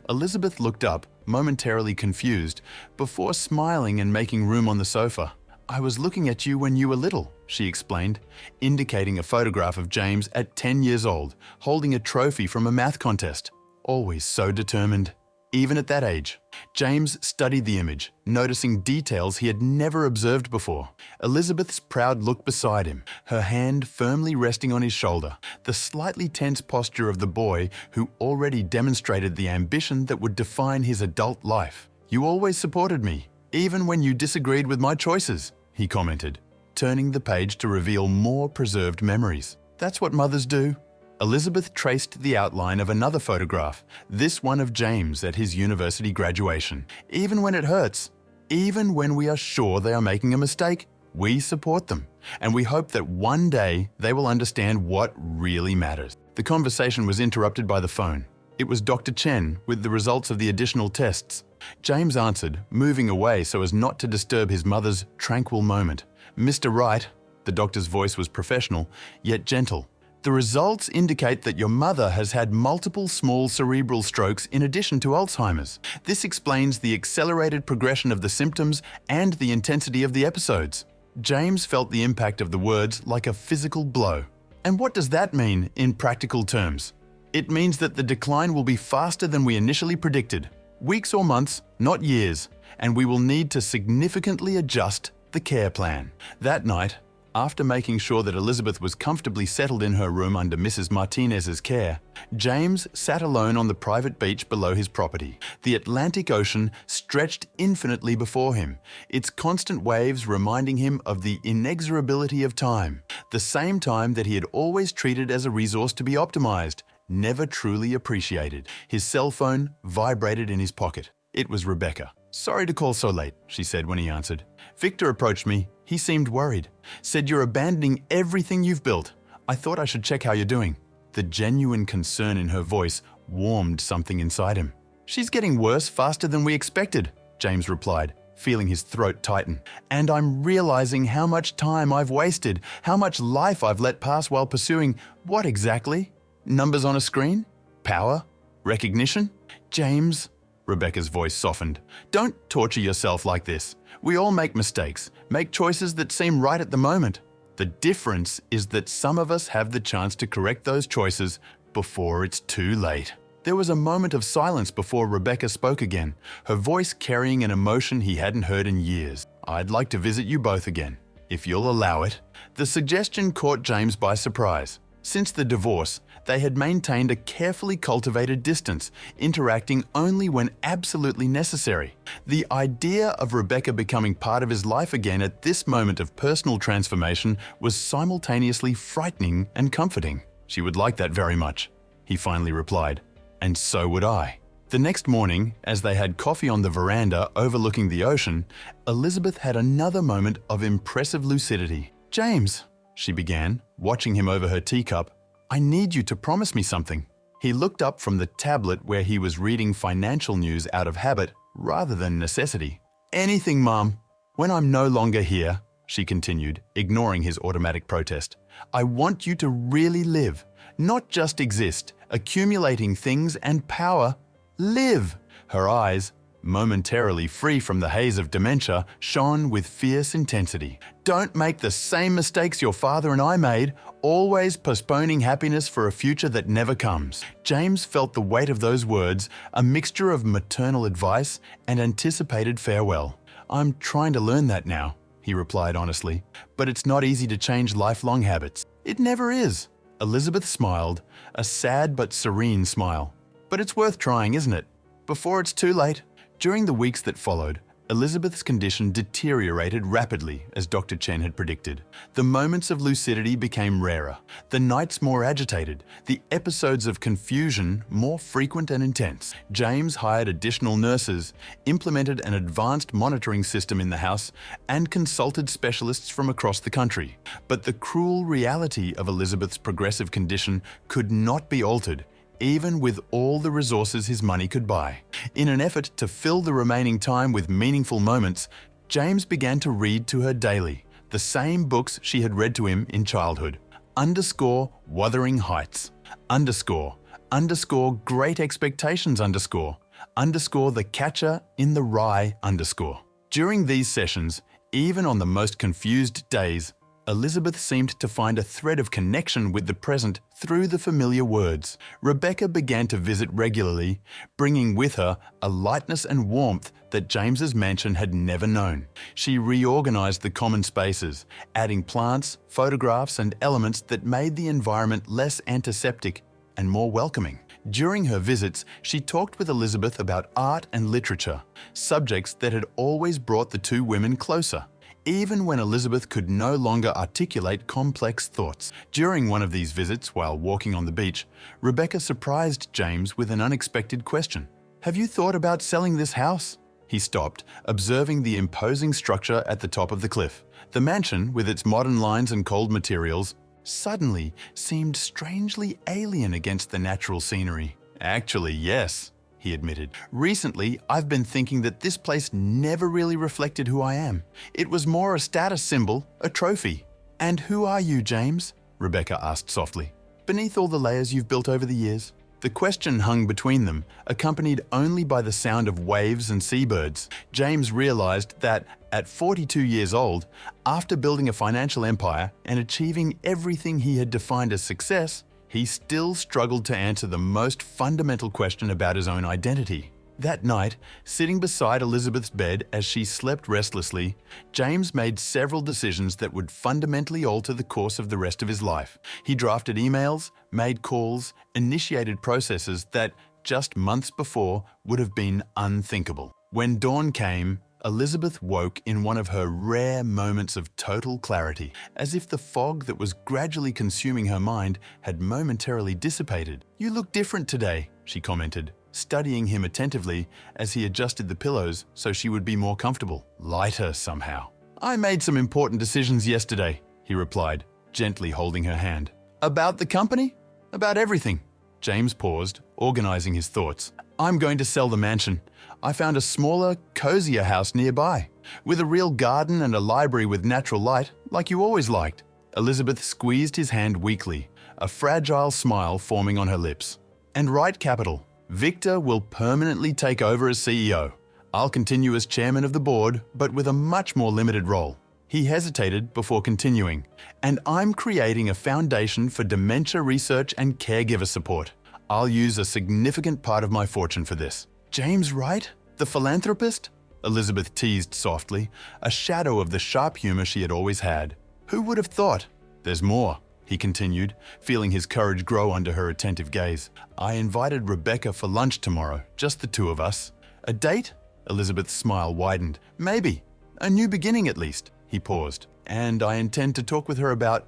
Elizabeth looked up, momentarily confused, before smiling and making room on the sofa. "I was looking at you when you were little," she explained, indicating a photograph of James at 10 years old, holding a trophy from a math contest. Always so determined. Even at that age, James studied the image, noticing details he had never observed before. Elizabeth's proud look beside him, her hand firmly resting on his shoulder, the slightly tense posture of the boy who already demonstrated the ambition that would define his adult life. "You always supported me, even when you disagreed with my choices," he commented, turning the page to reveal more preserved memories. "That's what mothers do." Elizabeth traced the outline of another photograph, this one of James at his university graduation. "Even when it hurts, even when we are sure they are making a mistake, we support them, and we hope that one day they will understand what really matters." The conversation was interrupted by the phone. It was Dr. Chen with the results of the additional tests. James answered, moving away so as not to disturb his mother's tranquil moment. "Mr. Wright," the doctor's voice was professional, yet gentle. "The results indicate that your mother has had multiple small cerebral strokes in addition to Alzheimer's. This explains the accelerated progression of the symptoms and the intensity of the episodes." James felt the impact of the words like a physical blow. "And what does that mean in practical terms?" "It means that the decline will be faster than we initially predicted. Weeks or months, not years, and we will need to significantly adjust the care plan." That night, after making sure that Elizabeth was comfortably settled in her room under Mrs. Martinez's care, James sat alone on the private beach below his property. The Atlantic Ocean stretched infinitely before him, its constant waves reminding him of the inexorability of time, the same time that he had always treated as a resource to be optimized, never truly appreciated. His cell phone vibrated in his pocket. It was Rebecca. "Sorry to call so late," she said when he answered. "Victor approached me. He seemed worried. Said you're abandoning everything you've built. I thought I should check how you're doing." The genuine concern in her voice warmed something inside him. "She's getting worse faster than we expected," James replied, feeling his throat tighten. "And I'm realizing how much time I've wasted, how much life I've let pass while pursuing what exactly? Numbers on a screen? Power? Recognition? James," Rebecca's voice softened, "don't torture yourself like this. We all make mistakes, make choices that seem right at the moment. The difference is that some of us have the chance to correct those choices before it's too late." There was a moment of silence before Rebecca spoke again, her voice carrying an emotion he hadn't heard in years. "I'd like to visit you both again, if you'll allow it." The suggestion caught James by surprise. Since the divorce, they had maintained a carefully cultivated distance, interacting only when absolutely necessary. The idea of Rebecca becoming part of his life again at this moment of personal transformation was simultaneously frightening and comforting. "She would like that very much," he finally replied. "And so would I." The next morning, as they had coffee on the veranda overlooking the ocean, Elizabeth had another moment of impressive lucidity. "James," she began, watching him over her teacup, "I need you to promise me something." He looked up from the tablet where he was reading financial news out of habit rather than necessity. "Anything, Mom. When I'm no longer here," she continued, ignoring his automatic protest, "I want you to really live, not just exist, accumulating things and power. Live!" Her eyes, momentarily free from the haze of dementia, shone with fierce intensity. "Don't make the same mistakes your father and I made, always postponing happiness for a future that never comes." James felt the weight of those words, a mixture of maternal advice and anticipated farewell. "I'm trying to learn that now," he replied honestly, "but it's not easy to change lifelong habits." "It never is." Elizabeth smiled, a sad but serene smile. "But it's worth trying, isn't it? Before it's too late." During the weeks that followed, Elizabeth's condition deteriorated rapidly, as Dr. Chen had predicted. The moments of lucidity became rarer, the nights more agitated, the episodes of confusion more frequent and intense. James hired additional nurses, implemented an advanced monitoring system in the house, and consulted specialists from across the country. But the cruel reality of Elizabeth's progressive condition could not be altered, even with all the resources his money could buy. In an effort to fill the remaining time with meaningful moments, James began to read to her daily, the same books she had read to him in childhood. _Wuthering Heights, _ Great Expectations, _ The Catcher in the Rye, _ During these sessions, even on the most confused days, Elizabeth seemed to find a thread of connection with the present through the familiar words. Rebecca began to visit regularly, bringing with her a lightness and warmth that James's mansion had never known. She reorganized the common spaces, adding plants, photographs, and elements that made the environment less antiseptic and more welcoming. During her visits, she talked with Elizabeth about art and literature, subjects that had always brought the two women closer, even when Elizabeth could no longer articulate complex thoughts. During one of these visits, while walking on the beach, Rebecca surprised James with an unexpected question. "Have you thought about selling this house?" He stopped, observing the imposing structure at the top of the cliff. The mansion, with its modern lines and cold materials, suddenly seemed strangely alien against the natural scenery. "Actually, yes," he admitted. "Recently, I've been thinking that this place never really reflected who I am. It was more a status symbol, a trophy." "And who are you, James?" Rebecca asked softly. "Beneath all the layers you've built over the years?" The question hung between them, accompanied only by the sound of waves and seabirds. James realized that, at 42 years old, after building a financial empire and achieving everything he had defined as success, he still struggled to answer the most fundamental question about his own identity. That night, sitting beside Elizabeth's bed as she slept restlessly, James made several decisions that would fundamentally alter the course of the rest of his life. He drafted emails, made calls, initiated processes that, just months before, would have been unthinkable. When dawn came, Elizabeth woke in one of her rare moments of total clarity, as if the fog that was gradually consuming her mind had momentarily dissipated. "You look different today," she commented, studying him attentively as he adjusted the pillows so she would be more comfortable. "Lighter somehow." "I made some important decisions yesterday," he replied, gently holding her hand. "About the company? About everything." James paused, organizing his thoughts. "I'm going to sell the mansion. I found a smaller, cozier house nearby." With a real garden and a library with natural light, like you always liked. Elizabeth squeezed his hand weakly, a fragile smile forming on her lips. And right, Capital. Victor will permanently take over as CEO. I'll continue as chairman of the board, but with a much more limited role. He hesitated before continuing. And I'm creating a foundation for dementia research and caregiver support. I'll use a significant part of my fortune for this. James Wright? The philanthropist? Elizabeth teased softly, a shadow of the sharp humor she had always had. Who would have thought? There's more, he continued, feeling his courage grow under her attentive gaze. I invited Rebecca for lunch tomorrow, just the two of us. A date? Elizabeth's smile widened. Maybe. A new beginning at least. He paused. And I intend to talk with her about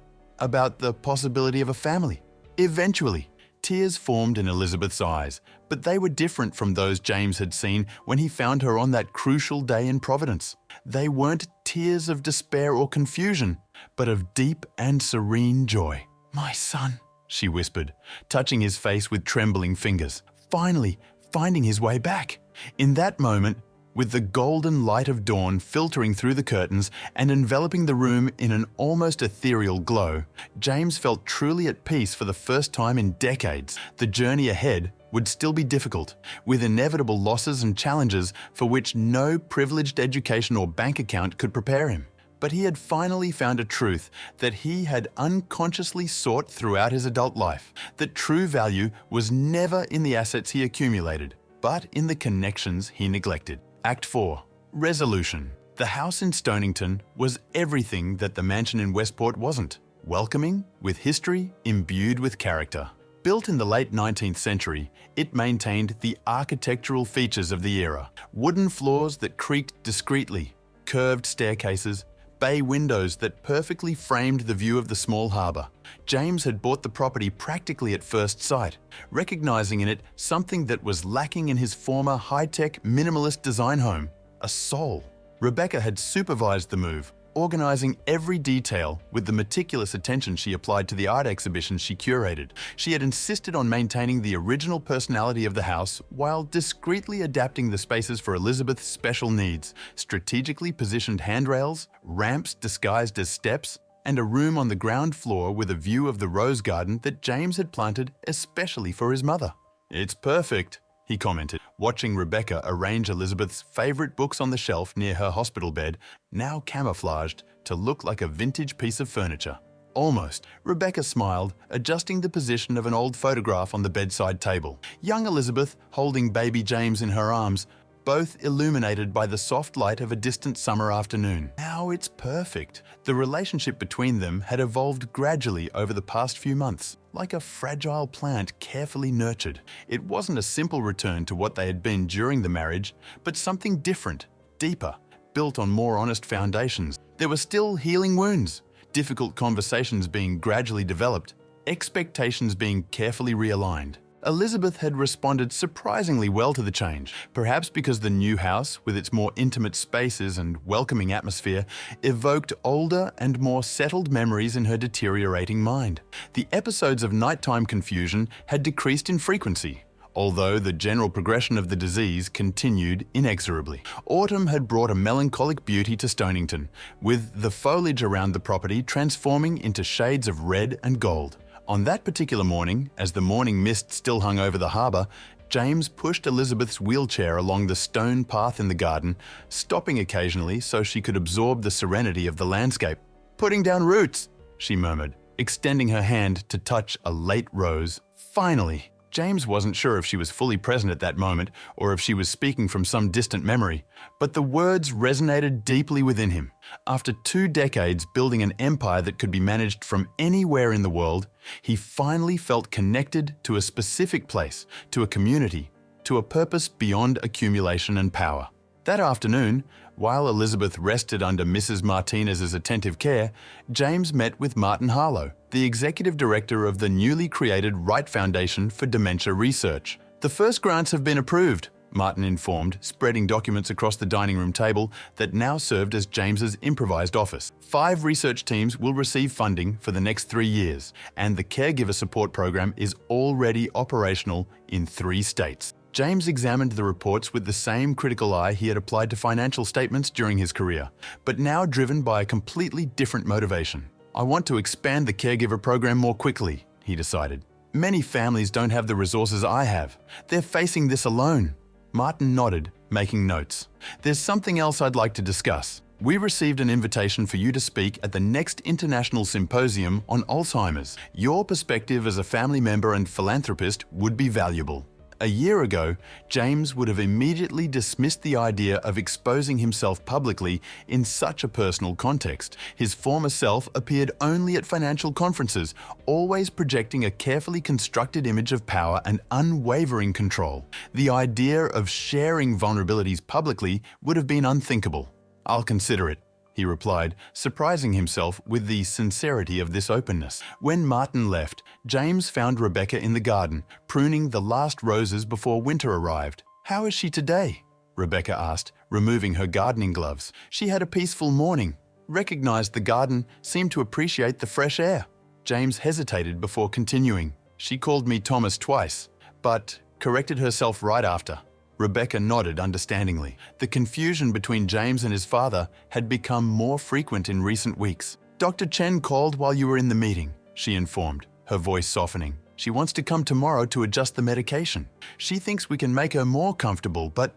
the possibility of a family. Eventually. Tears formed in Elizabeth's eyes, but they were different from those James had seen when he found her on that crucial day in Providence. They weren't tears of despair or confusion, but of deep and serene joy. My son, she whispered, touching his face with trembling fingers, finally finding his way back. In that moment, with the golden light of dawn filtering through the curtains and enveloping the room in an almost ethereal glow, James felt truly at peace for the first time in decades. The journey ahead would still be difficult, with inevitable losses and challenges for which no privileged education or bank account could prepare him. But he had finally found a truth that he had unconsciously sought throughout his adult life, that true value was never in the assets he accumulated, but in the connections he neglected. Act 4. Resolution. The house in Stonington was everything that the mansion in Westport wasn't. Welcoming, with history, imbued with character. Built in the late 19th century, it maintained the architectural features of the era. Wooden floors that creaked discreetly, curved staircases, bay windows that perfectly framed the view of the small harbour. James had bought the property practically at first sight, recognizing in it something that was lacking in his former high-tech, minimalist design home: a soul. Rebecca had supervised the move, organizing every detail with the meticulous attention she applied to the art exhibitions she curated. She had insisted on maintaining the original personality of the house while discreetly adapting the spaces for Elizabeth's special needs: strategically positioned handrails, ramps disguised as steps, and a room on the ground floor with a view of the rose garden that James had planted especially for his mother. "It's perfect," he commented, watching Rebecca arrange Elizabeth's favorite books on the shelf near her hospital bed, now camouflaged to look like a vintage piece of furniture. Almost, Rebecca smiled, adjusting the position of an old photograph on the bedside table. Young Elizabeth holding baby James in her arms, both illuminated by the soft light of a distant summer afternoon. Now it's perfect. The relationship between them had evolved gradually over the past few months, like a fragile plant carefully nurtured. It wasn't a simple return to what they had been during the marriage, but something different, deeper, built on more honest foundations. There were still healing wounds, difficult conversations being gradually developed, expectations being carefully realigned. Elizabeth had responded surprisingly well to the change, perhaps because the new house, with its more intimate spaces and welcoming atmosphere, evoked older and more settled memories in her deteriorating mind. The episodes of nighttime confusion had decreased in frequency, although the general progression of the disease continued inexorably. Autumn had brought a melancholic beauty to Stonington, with the foliage around the property transforming into shades of red and gold. On that particular morning, as the morning mist still hung over the harbour, James pushed Elizabeth's wheelchair along the stone path in the garden, stopping occasionally so she could absorb the serenity of the landscape. "Putting down roots," she murmured, extending her hand to touch a late rose. Finally! James wasn't sure if she was fully present at that moment or if she was speaking from some distant memory, but the words resonated deeply within him. After 2 decades building an empire that could be managed from anywhere in the world, he finally felt connected to a specific place, to a community, to a purpose beyond accumulation and power. That afternoon, while Elizabeth rested under Mrs. Martinez's attentive care, James met with Martin Harlow, the executive director of the newly created Wright Foundation for Dementia Research. "The first grants have been approved," Martin informed, spreading documents across the dining room table that now served as James's improvised office. 5 research teams will receive funding for the next 3 years, and the caregiver support program is already operational in 3 states. James examined the reports with the same critical eye he had applied to financial statements during his career, but now driven by a completely different motivation. I want to expand the caregiver program more quickly, he decided. Many families don't have the resources I have. They're facing this alone. Martin nodded, making notes. There's something else I'd like to discuss. We received an invitation for you to speak at the next International Symposium on Alzheimer's. Your perspective as a family member and philanthropist would be valuable. A year ago, James would have immediately dismissed the idea of exposing himself publicly in such a personal context. His former self appeared only at financial conferences, always projecting a carefully constructed image of power and unwavering control. The idea of sharing vulnerabilities publicly would have been unthinkable. I'll consider it, he replied, surprising himself with the sincerity of this openness. When Martin left, James found Rebecca in the garden, pruning the last roses before winter arrived. How is she today? Rebecca asked, removing her gardening gloves. She had a peaceful morning, recognized the garden, seemed to appreciate the fresh air. James hesitated before continuing. She called me Thomas twice, but corrected herself right after. Rebecca nodded understandingly. The confusion between James and his father had become more frequent in recent weeks. Dr. Chen called while you were in the meeting, she informed, her voice softening. She wants to come tomorrow to adjust the medication. She thinks we can make her more comfortable, but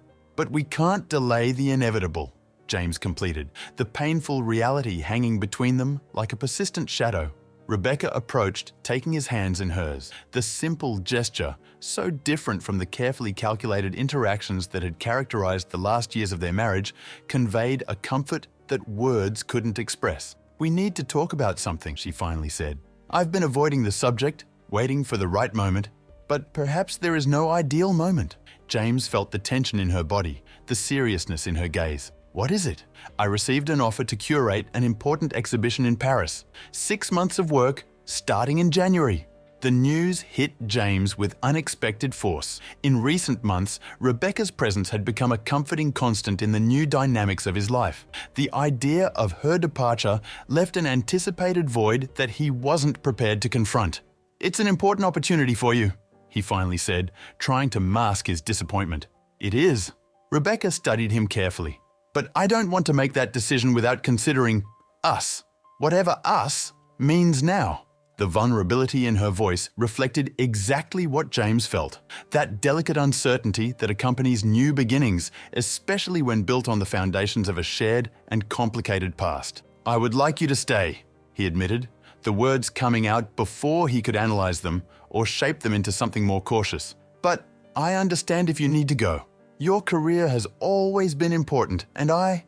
we can't delay the inevitable, James completed, the painful reality hanging between them like a persistent shadow. Rebecca approached, taking his hands in hers. The simple gesture, so different from the carefully calculated interactions that had characterized the last years of their marriage, conveyed a comfort that words couldn't express. We need to talk about something, she finally said. I've been avoiding the subject, waiting for the right moment, but perhaps there is no ideal moment. James felt the tension in her body, the seriousness in her gaze. What is it? I received an offer to curate an important exhibition in Paris. 6 months of work, starting in January. The news hit James with unexpected force. In recent months, Rebecca's presence had become a comforting constant in the new dynamics of his life. The idea of her departure left an anticipated void that he wasn't prepared to confront. It's an important opportunity for you, he finally said, trying to mask his disappointment. It is. Rebecca studied him carefully. But I don't want to make that decision without considering us. Whatever us means now. The vulnerability in her voice reflected exactly what James felt. That delicate uncertainty that accompanies new beginnings, especially when built on the foundations of a shared and complicated past. I would like you to stay, he admitted, the words coming out before he could analyze them or shape them into something more cautious. But I understand if you need to go. Your career has always been important, and I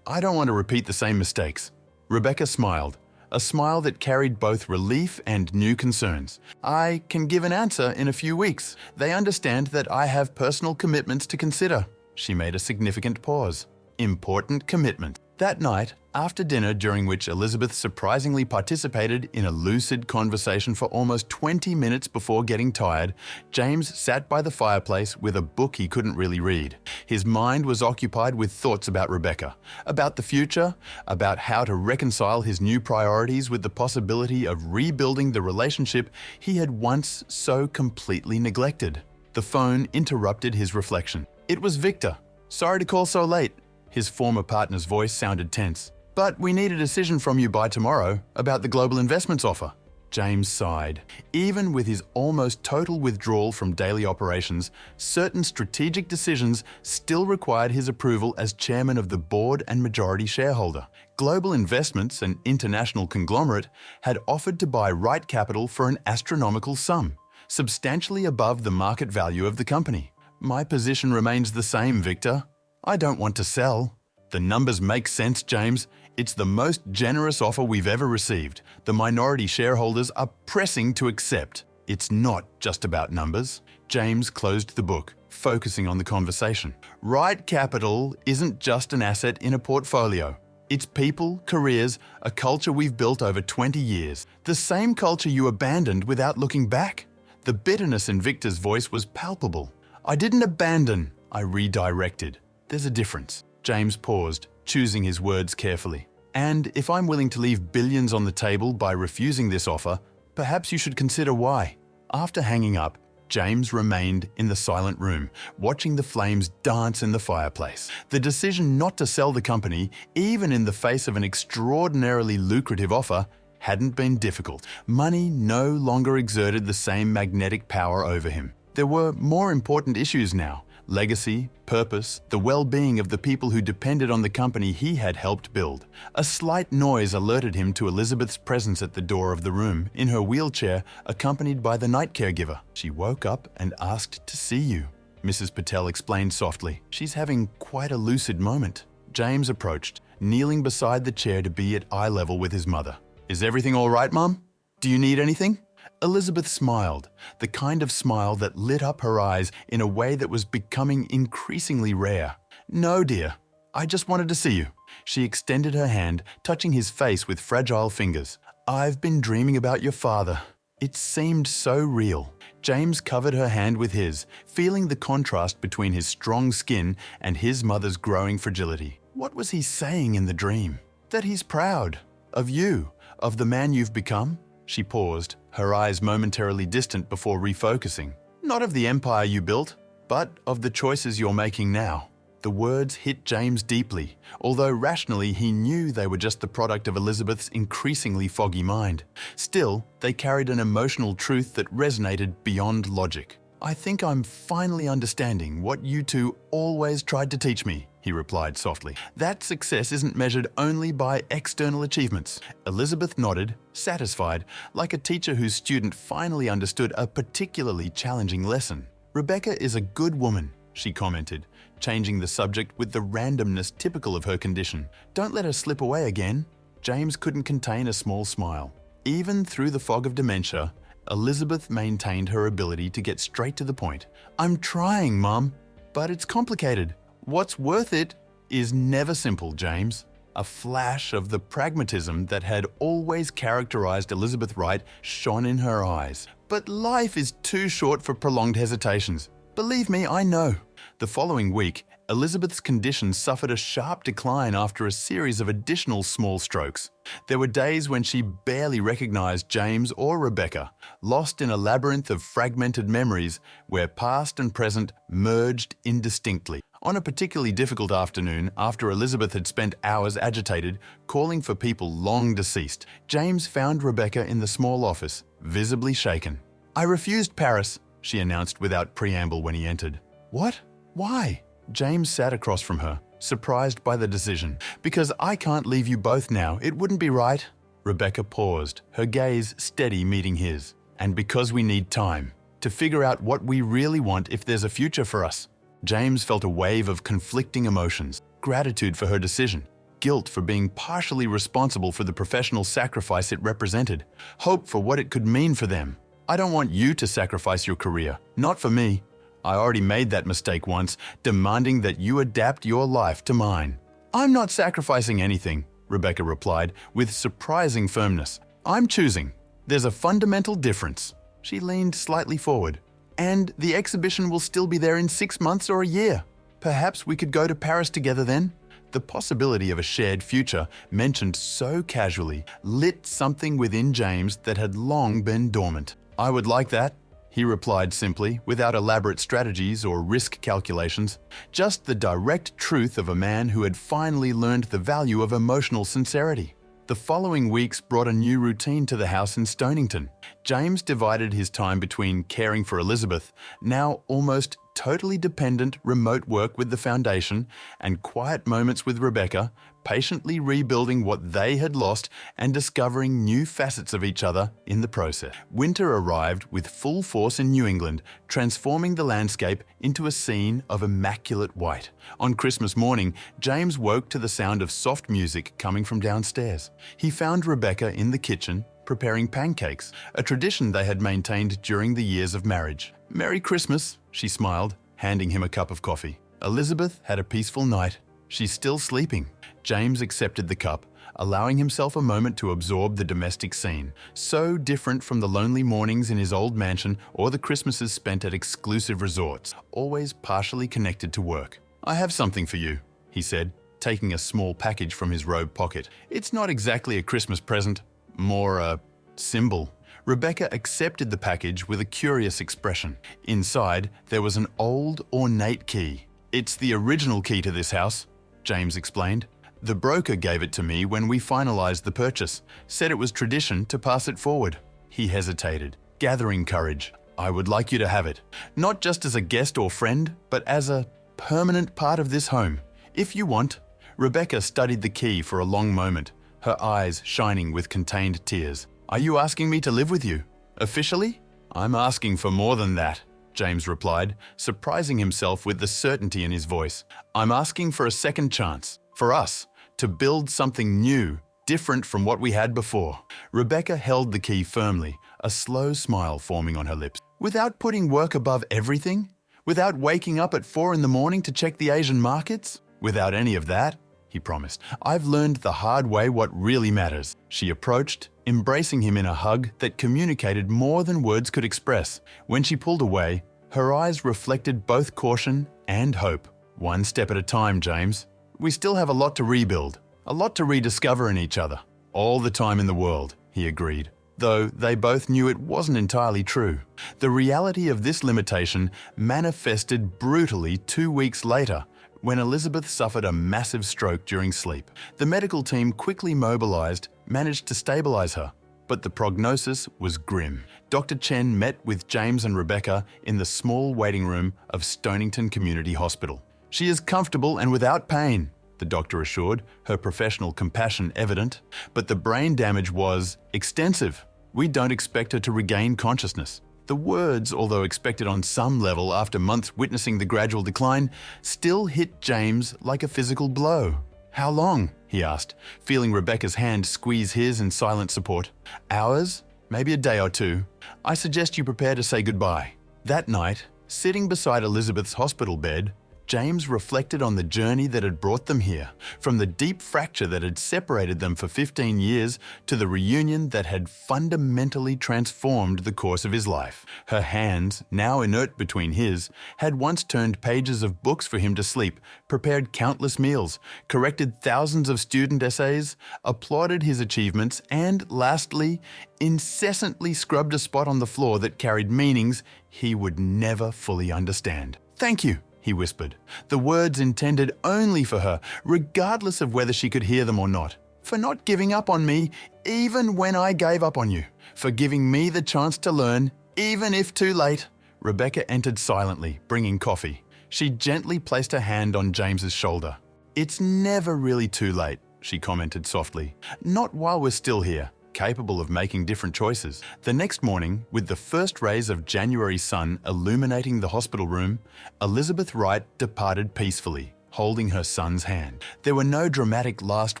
don't want to repeat the same mistakes. Rebecca smiled, a smile that carried both relief and new concerns. I can give an answer in a few weeks. They understand that I have personal commitments to consider. She made a significant pause. Important commitment. That night, after dinner during which Elizabeth surprisingly participated in a lucid conversation for almost 20 minutes before getting tired, James sat by the fireplace with a book he couldn't really read. His mind was occupied with thoughts about Rebecca, about the future, about how to reconcile his new priorities with the possibility of rebuilding the relationship he had once so completely neglected. The phone interrupted his reflection. It was Victor. Sorry to call so late. His former partner's voice sounded tense. But we need a decision from you by tomorrow about the global investments offer. James sighed. Even with his almost total withdrawal from daily operations, certain strategic decisions still required his approval as chairman of the board and majority shareholder. Global Investments, an international conglomerate, had offered to buy Right Capital for an astronomical sum, substantially above the market value of the company. My position remains the same, Victor. I don't want to sell. The numbers make sense, James. It's the most generous offer we've ever received. The minority shareholders are pressing to accept. It's not just about numbers. James closed the book, focusing on the conversation. Right Capital isn't just an asset in a portfolio. It's people, careers, a culture we've built over 20 years. The same culture you abandoned without looking back. The bitterness in Victor's voice was palpable. I didn't abandon, I redirected. There's a difference. James paused, choosing his words carefully. And if I'm willing to leave billions on the table by refusing this offer, perhaps you should consider why. After hanging up, James remained in the silent room, watching the flames dance in the fireplace. The decision not to sell the company, even in the face of an extraordinarily lucrative offer, hadn't been difficult. Money no longer exerted the same magnetic power over him. There were more important issues now: legacy, purpose, the well-being of the people who depended on the company he had helped build. A slight noise alerted him to Elizabeth's presence at the door of the room, in her wheelchair, accompanied by the night caregiver. She woke up and asked to see you, Mrs. Patel explained softly. She's having quite a lucid moment. James approached, kneeling beside the chair to be at eye level with his mother. Is everything all right, Mum? Do you need anything? Elizabeth smiled, the kind of smile that lit up her eyes in a way that was becoming increasingly rare. No, dear. I just wanted to see you. She extended her hand, touching his face with fragile fingers. I've been dreaming about your father. It seemed so real. James covered her hand with his, feeling the contrast between his strong skin and his mother's growing fragility. What was he saying in the dream? That he's proud. Of you. Of the man you've become? She paused, her eyes momentarily distant before refocusing. Not of the empire you built, but of the choices you're making now. The words hit James deeply, although rationally he knew they were just the product of Elizabeth's increasingly foggy mind. Still, they carried an emotional truth that resonated beyond logic. I think I'm finally understanding what you two always tried to teach me, he replied softly. That success isn't measured only by external achievements. Elizabeth nodded, satisfied, like a teacher whose student finally understood a particularly challenging lesson. Rebecca is a good woman, she commented, changing the subject with the randomness typical of her condition. Don't let her slip away again. James couldn't contain a small smile. Even through the fog of dementia, Elizabeth maintained her ability to get straight to the point. I'm trying, Mum, but it's complicated. What's worth it is never simple, James. A flash of the pragmatism that had always characterized Elizabeth Wright shone in her eyes. But life is too short for prolonged hesitations. Believe me, I know. The following week, Elizabeth's condition suffered a sharp decline after a series of additional small strokes. There were days when she barely recognized James or Rebecca, lost in a labyrinth of fragmented memories where past and present merged indistinctly. On a particularly difficult afternoon, after Elizabeth had spent hours agitated, calling for people long deceased, James found Rebecca in the small office, visibly shaken. I refused Paris, she announced without preamble when he entered. What? Why? James sat across from her, surprised by the decision. Because I can't leave you both now, it wouldn't be right. Rebecca paused, her gaze steady meeting his. And because we need time to figure out what we really want if there's a future for us. James felt a wave of conflicting emotions, gratitude for her decision, guilt for being partially responsible for the professional sacrifice it represented, hope for what it could mean for them. I don't want you to sacrifice your career, not for me. I already made that mistake once, demanding that you adapt your life to mine. I'm not sacrificing anything, Rebecca replied with surprising firmness. I'm choosing. There's a fundamental difference. She leaned slightly forward. And the exhibition will still be there in 6 months or a year. Perhaps we could go to Paris together then? The possibility of a shared future, mentioned so casually, lit something within James that had long been dormant. I would like that, he replied simply, without elaborate strategies or risk calculations. Just the direct truth of a man who had finally learned the value of emotional sincerity. The following weeks brought a new routine to the house in Stonington. James divided his time between caring for Elizabeth, now almost totally dependent remote work with the foundation, and quiet moments with Rebecca, patiently rebuilding what they had lost and discovering new facets of each other in the process. Winter arrived with full force in New England, transforming the landscape into a scene of immaculate white. On Christmas morning, James woke to the sound of soft music coming from downstairs. He found Rebecca in the kitchen, preparing pancakes, a tradition they had maintained during the years of marriage. Merry Christmas, she smiled, handing him a cup of coffee. Elizabeth had a peaceful night. She's still sleeping. James accepted the cup, allowing himself a moment to absorb the domestic scene, so different from the lonely mornings in his old mansion or the Christmases spent at exclusive resorts, always partially connected to work. I have something for you, he said, taking a small package from his robe pocket. It's not exactly a Christmas present, more a symbol. Rebecca accepted the package with a curious expression. Inside, there was an old, ornate key. "It's the original key to this house," James explained. "The broker gave it to me when we finalized the purchase, said it was tradition to pass it forward." He hesitated, gathering courage. "I would like you to have it, not just as a guest or friend, but as a permanent part of this home. If you want." Rebecca studied the key for a long moment, her eyes shining with contained tears. "Are you asking me to live with you? Officially?" "I'm asking for more than that," James replied, surprising himself with the certainty in his voice. "I'm asking for a second chance, for us, to build something new, different from what we had before." Rebecca held the key firmly, a slow smile forming on her lips. "Without putting work above everything? Without waking up at 4 in the morning to check the Asian markets?" "Without any of that," he promised. "I've learned the hard way what really matters." She approached, embracing him in a hug that communicated more than words could express. When she pulled away, her eyes reflected both caution and hope. "One step at a time, James. We still have a lot to rebuild, a lot to rediscover in each other." "All the time in the world," he agreed, though they both knew it wasn't entirely true. The reality of this limitation manifested brutally 2 weeks later, when Elizabeth suffered a massive stroke during sleep. The medical team quickly mobilized, managed to stabilize her, but the prognosis was grim. Dr. Chen met with James and Rebecca in the small waiting room of Stonington Community Hospital. "She is comfortable and without pain," the doctor assured, her professional compassion evident, "but the brain damage was extensive. We don't expect her to regain consciousness." The words, although expected on some level after months witnessing the gradual decline, still hit James like a physical blow. "How long?" he asked, feeling Rebecca's hand squeeze his in silent support. "Hours? Maybe a day or two. I suggest you prepare to say goodbye." That night, sitting beside Elizabeth's hospital bed, James reflected on the journey that had brought them here, from the deep fracture that had separated them for 15 years to the reunion that had fundamentally transformed the course of his life. Her hands, now inert between his, had once turned pages of books for him to sleep, prepared countless meals, corrected thousands of student essays, applauded his achievements, and, lastly, incessantly scrubbed a spot on the floor that carried meanings he would never fully understand. "Thank you," he whispered, the words intended only for her, regardless of whether she could hear them or not. "For not giving up on me, even when I gave up on you. For giving me the chance to learn, even if too late." Rebecca entered silently, bringing coffee. She gently placed her hand on James's shoulder. "It's never really too late," she commented softly. "Not while we're still here, capable of making different choices." The next morning, with the first rays of January's sun illuminating the hospital room, Elizabeth Wright departed peacefully, holding her son's hand. There were no dramatic last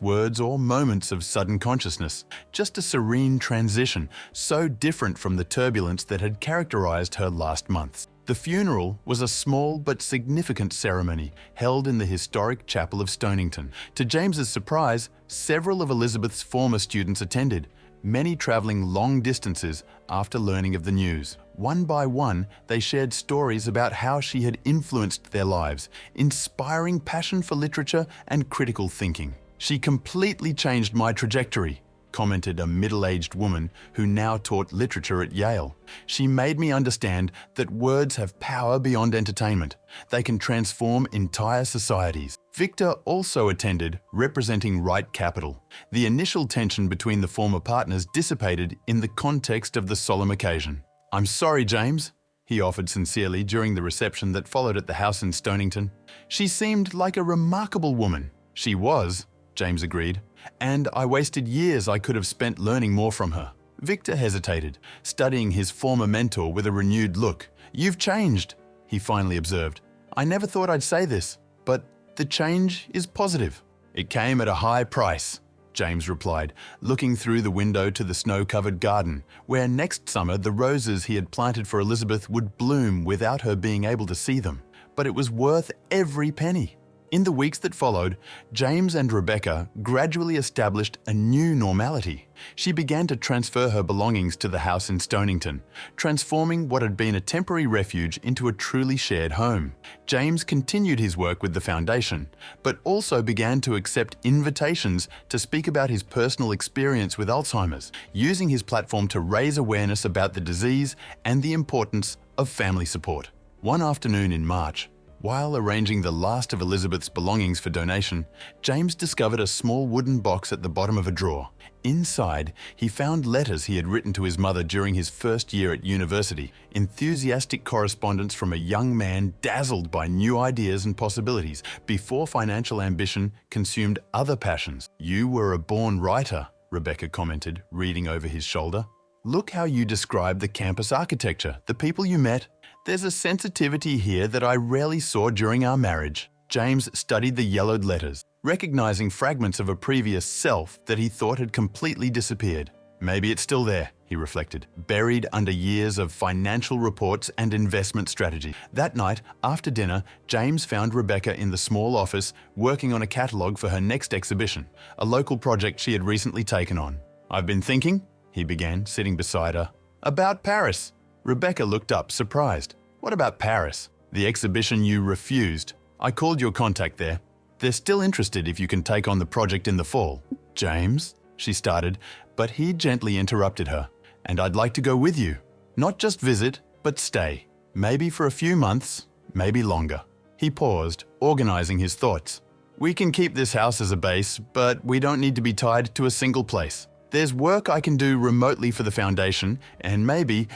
words or moments of sudden consciousness, just a serene transition, so different from the turbulence that had characterized her last months. The funeral was a small but significant ceremony held in the historic chapel of Stonington. To James's surprise, several of Elizabeth's former students attended, many traveling long distances after learning of the news. One by one, they shared stories about how she had influenced their lives, inspiring passion for literature and critical thinking. "She completely changed my trajectory," commented a middle-aged woman who now taught literature at Yale. "She made me understand that words have power beyond entertainment. They can transform entire societies." Victor also attended, representing Wright Capital. The initial tension between the former partners dissipated in the context of the solemn occasion. "I'm sorry, James," he offered sincerely during the reception that followed at the house in Stonington. "She seemed like a remarkable woman." "She was," James agreed, "and I wasted years I could have spent learning more from her." Victor hesitated, studying his former mentor with a renewed look. "You've changed," he finally observed. "I never thought I'd say this, but the change is positive." "It came at a high price," James replied, looking through the window to the snow-covered garden, where next summer the roses he had planted for Elizabeth would bloom without her being able to see them. "But it was worth every penny." In the weeks that followed, James and Rebecca gradually established a new normality. She began to transfer her belongings to the house in Stonington, transforming what had been a temporary refuge into a truly shared home. James continued his work with the foundation, but also began to accept invitations to speak about his personal experience with Alzheimer's, using his platform to raise awareness about the disease and the importance of family support. One afternoon in March, while arranging the last of Elizabeth's belongings for donation, James discovered a small wooden box at the bottom of a drawer. Inside, he found letters he had written to his mother during his first year at university, enthusiastic correspondence from a young man dazzled by new ideas and possibilities before financial ambition consumed other passions. "You were a born writer," Rebecca commented, reading over his shoulder. "Look how you describe the campus architecture, the people you met. There's a sensitivity here that I rarely saw during our marriage." James studied the yellowed letters, recognizing fragments of a previous self that he thought had completely disappeared. Maybe it's still there, he reflected, buried under years of financial reports and investment strategy. That night, after dinner, James found Rebecca in the small office working on a catalogue for her next exhibition, a local project she had recently taken on. "I've been thinking," he began, sitting beside her, "about Paris." Rebecca looked up, surprised. "What about Paris?" "The exhibition you refused. I called your contact there. They're still interested if you can take on the project in the fall." "James," she started, but he gently interrupted her. "And I'd like to go with you. Not just visit, but stay. Maybe for a few months, maybe longer." He paused, organizing his thoughts. "We can keep this house as a base, but we don't need to be tied to a single place. There's work I can do remotely for the foundation, and maybe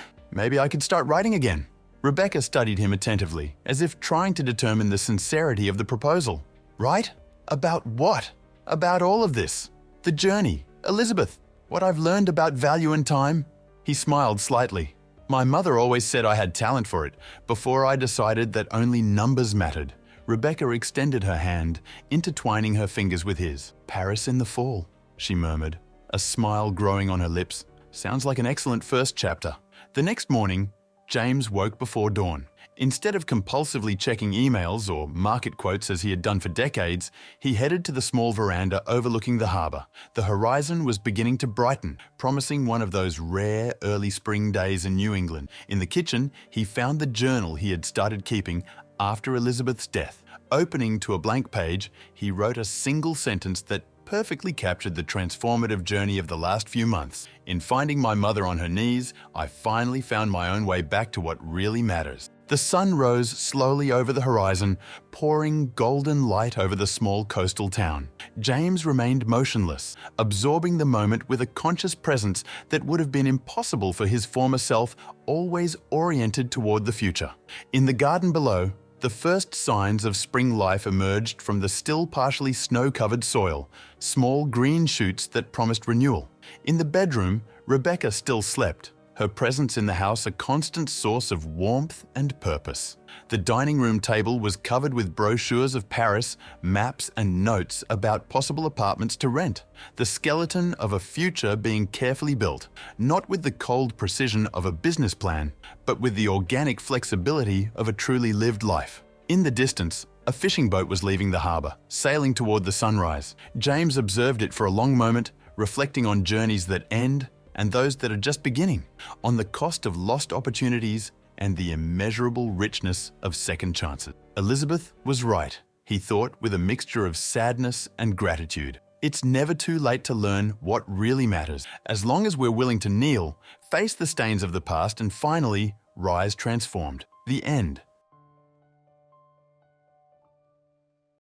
I could start writing again." Rebecca studied him attentively, as if trying to determine the sincerity of the proposal. "Write? About what?" "About all of this. The journey, Elizabeth, what I've learned about value and time." He smiled slightly. "My mother always said I had talent for it, before I decided that only numbers mattered." Rebecca extended her hand, intertwining her fingers with his. "Paris in the fall," she murmured, a smile growing on her lips. "Sounds like an excellent first chapter." The next morning, James woke before dawn. Instead of compulsively checking emails or market quotes as he had done for decades, he headed to the small veranda overlooking the harbour. The horizon was beginning to brighten, promising one of those rare early spring days in New England. In the kitchen, he found the journal he had started keeping after Elizabeth's death. Opening to a blank page, he wrote a single sentence that perfectly captured the transformative journey of the last few months. "In finding my mother on her knees, I finally found my own way back to what really matters." The sun rose slowly over the horizon, pouring golden light over the small coastal town. James remained motionless, absorbing the moment with a conscious presence that would have been impossible for his former self, always oriented toward the future. In the garden below, the first signs of spring life emerged from the still partially snow-covered soil, small green shoots that promised renewal. In the bedroom, Rebecca still slept, her presence in the house a constant source of warmth and purpose. The dining room table was covered with brochures of Paris, maps and notes about possible apartments to rent, the skeleton of a future being carefully built, not with the cold precision of a business plan, but with the organic flexibility of a truly lived life. In the distance, a fishing boat was leaving the harbour, sailing toward the sunrise. James observed it for a long moment, reflecting on journeys that end and those that are just beginning, on the cost of lost opportunities and the immeasurable richness of second chances. Elizabeth was right, he thought, with a mixture of sadness and gratitude. It's never too late to learn what really matters, as long as we're willing to kneel, face the stains of the past, and finally rise transformed. The end.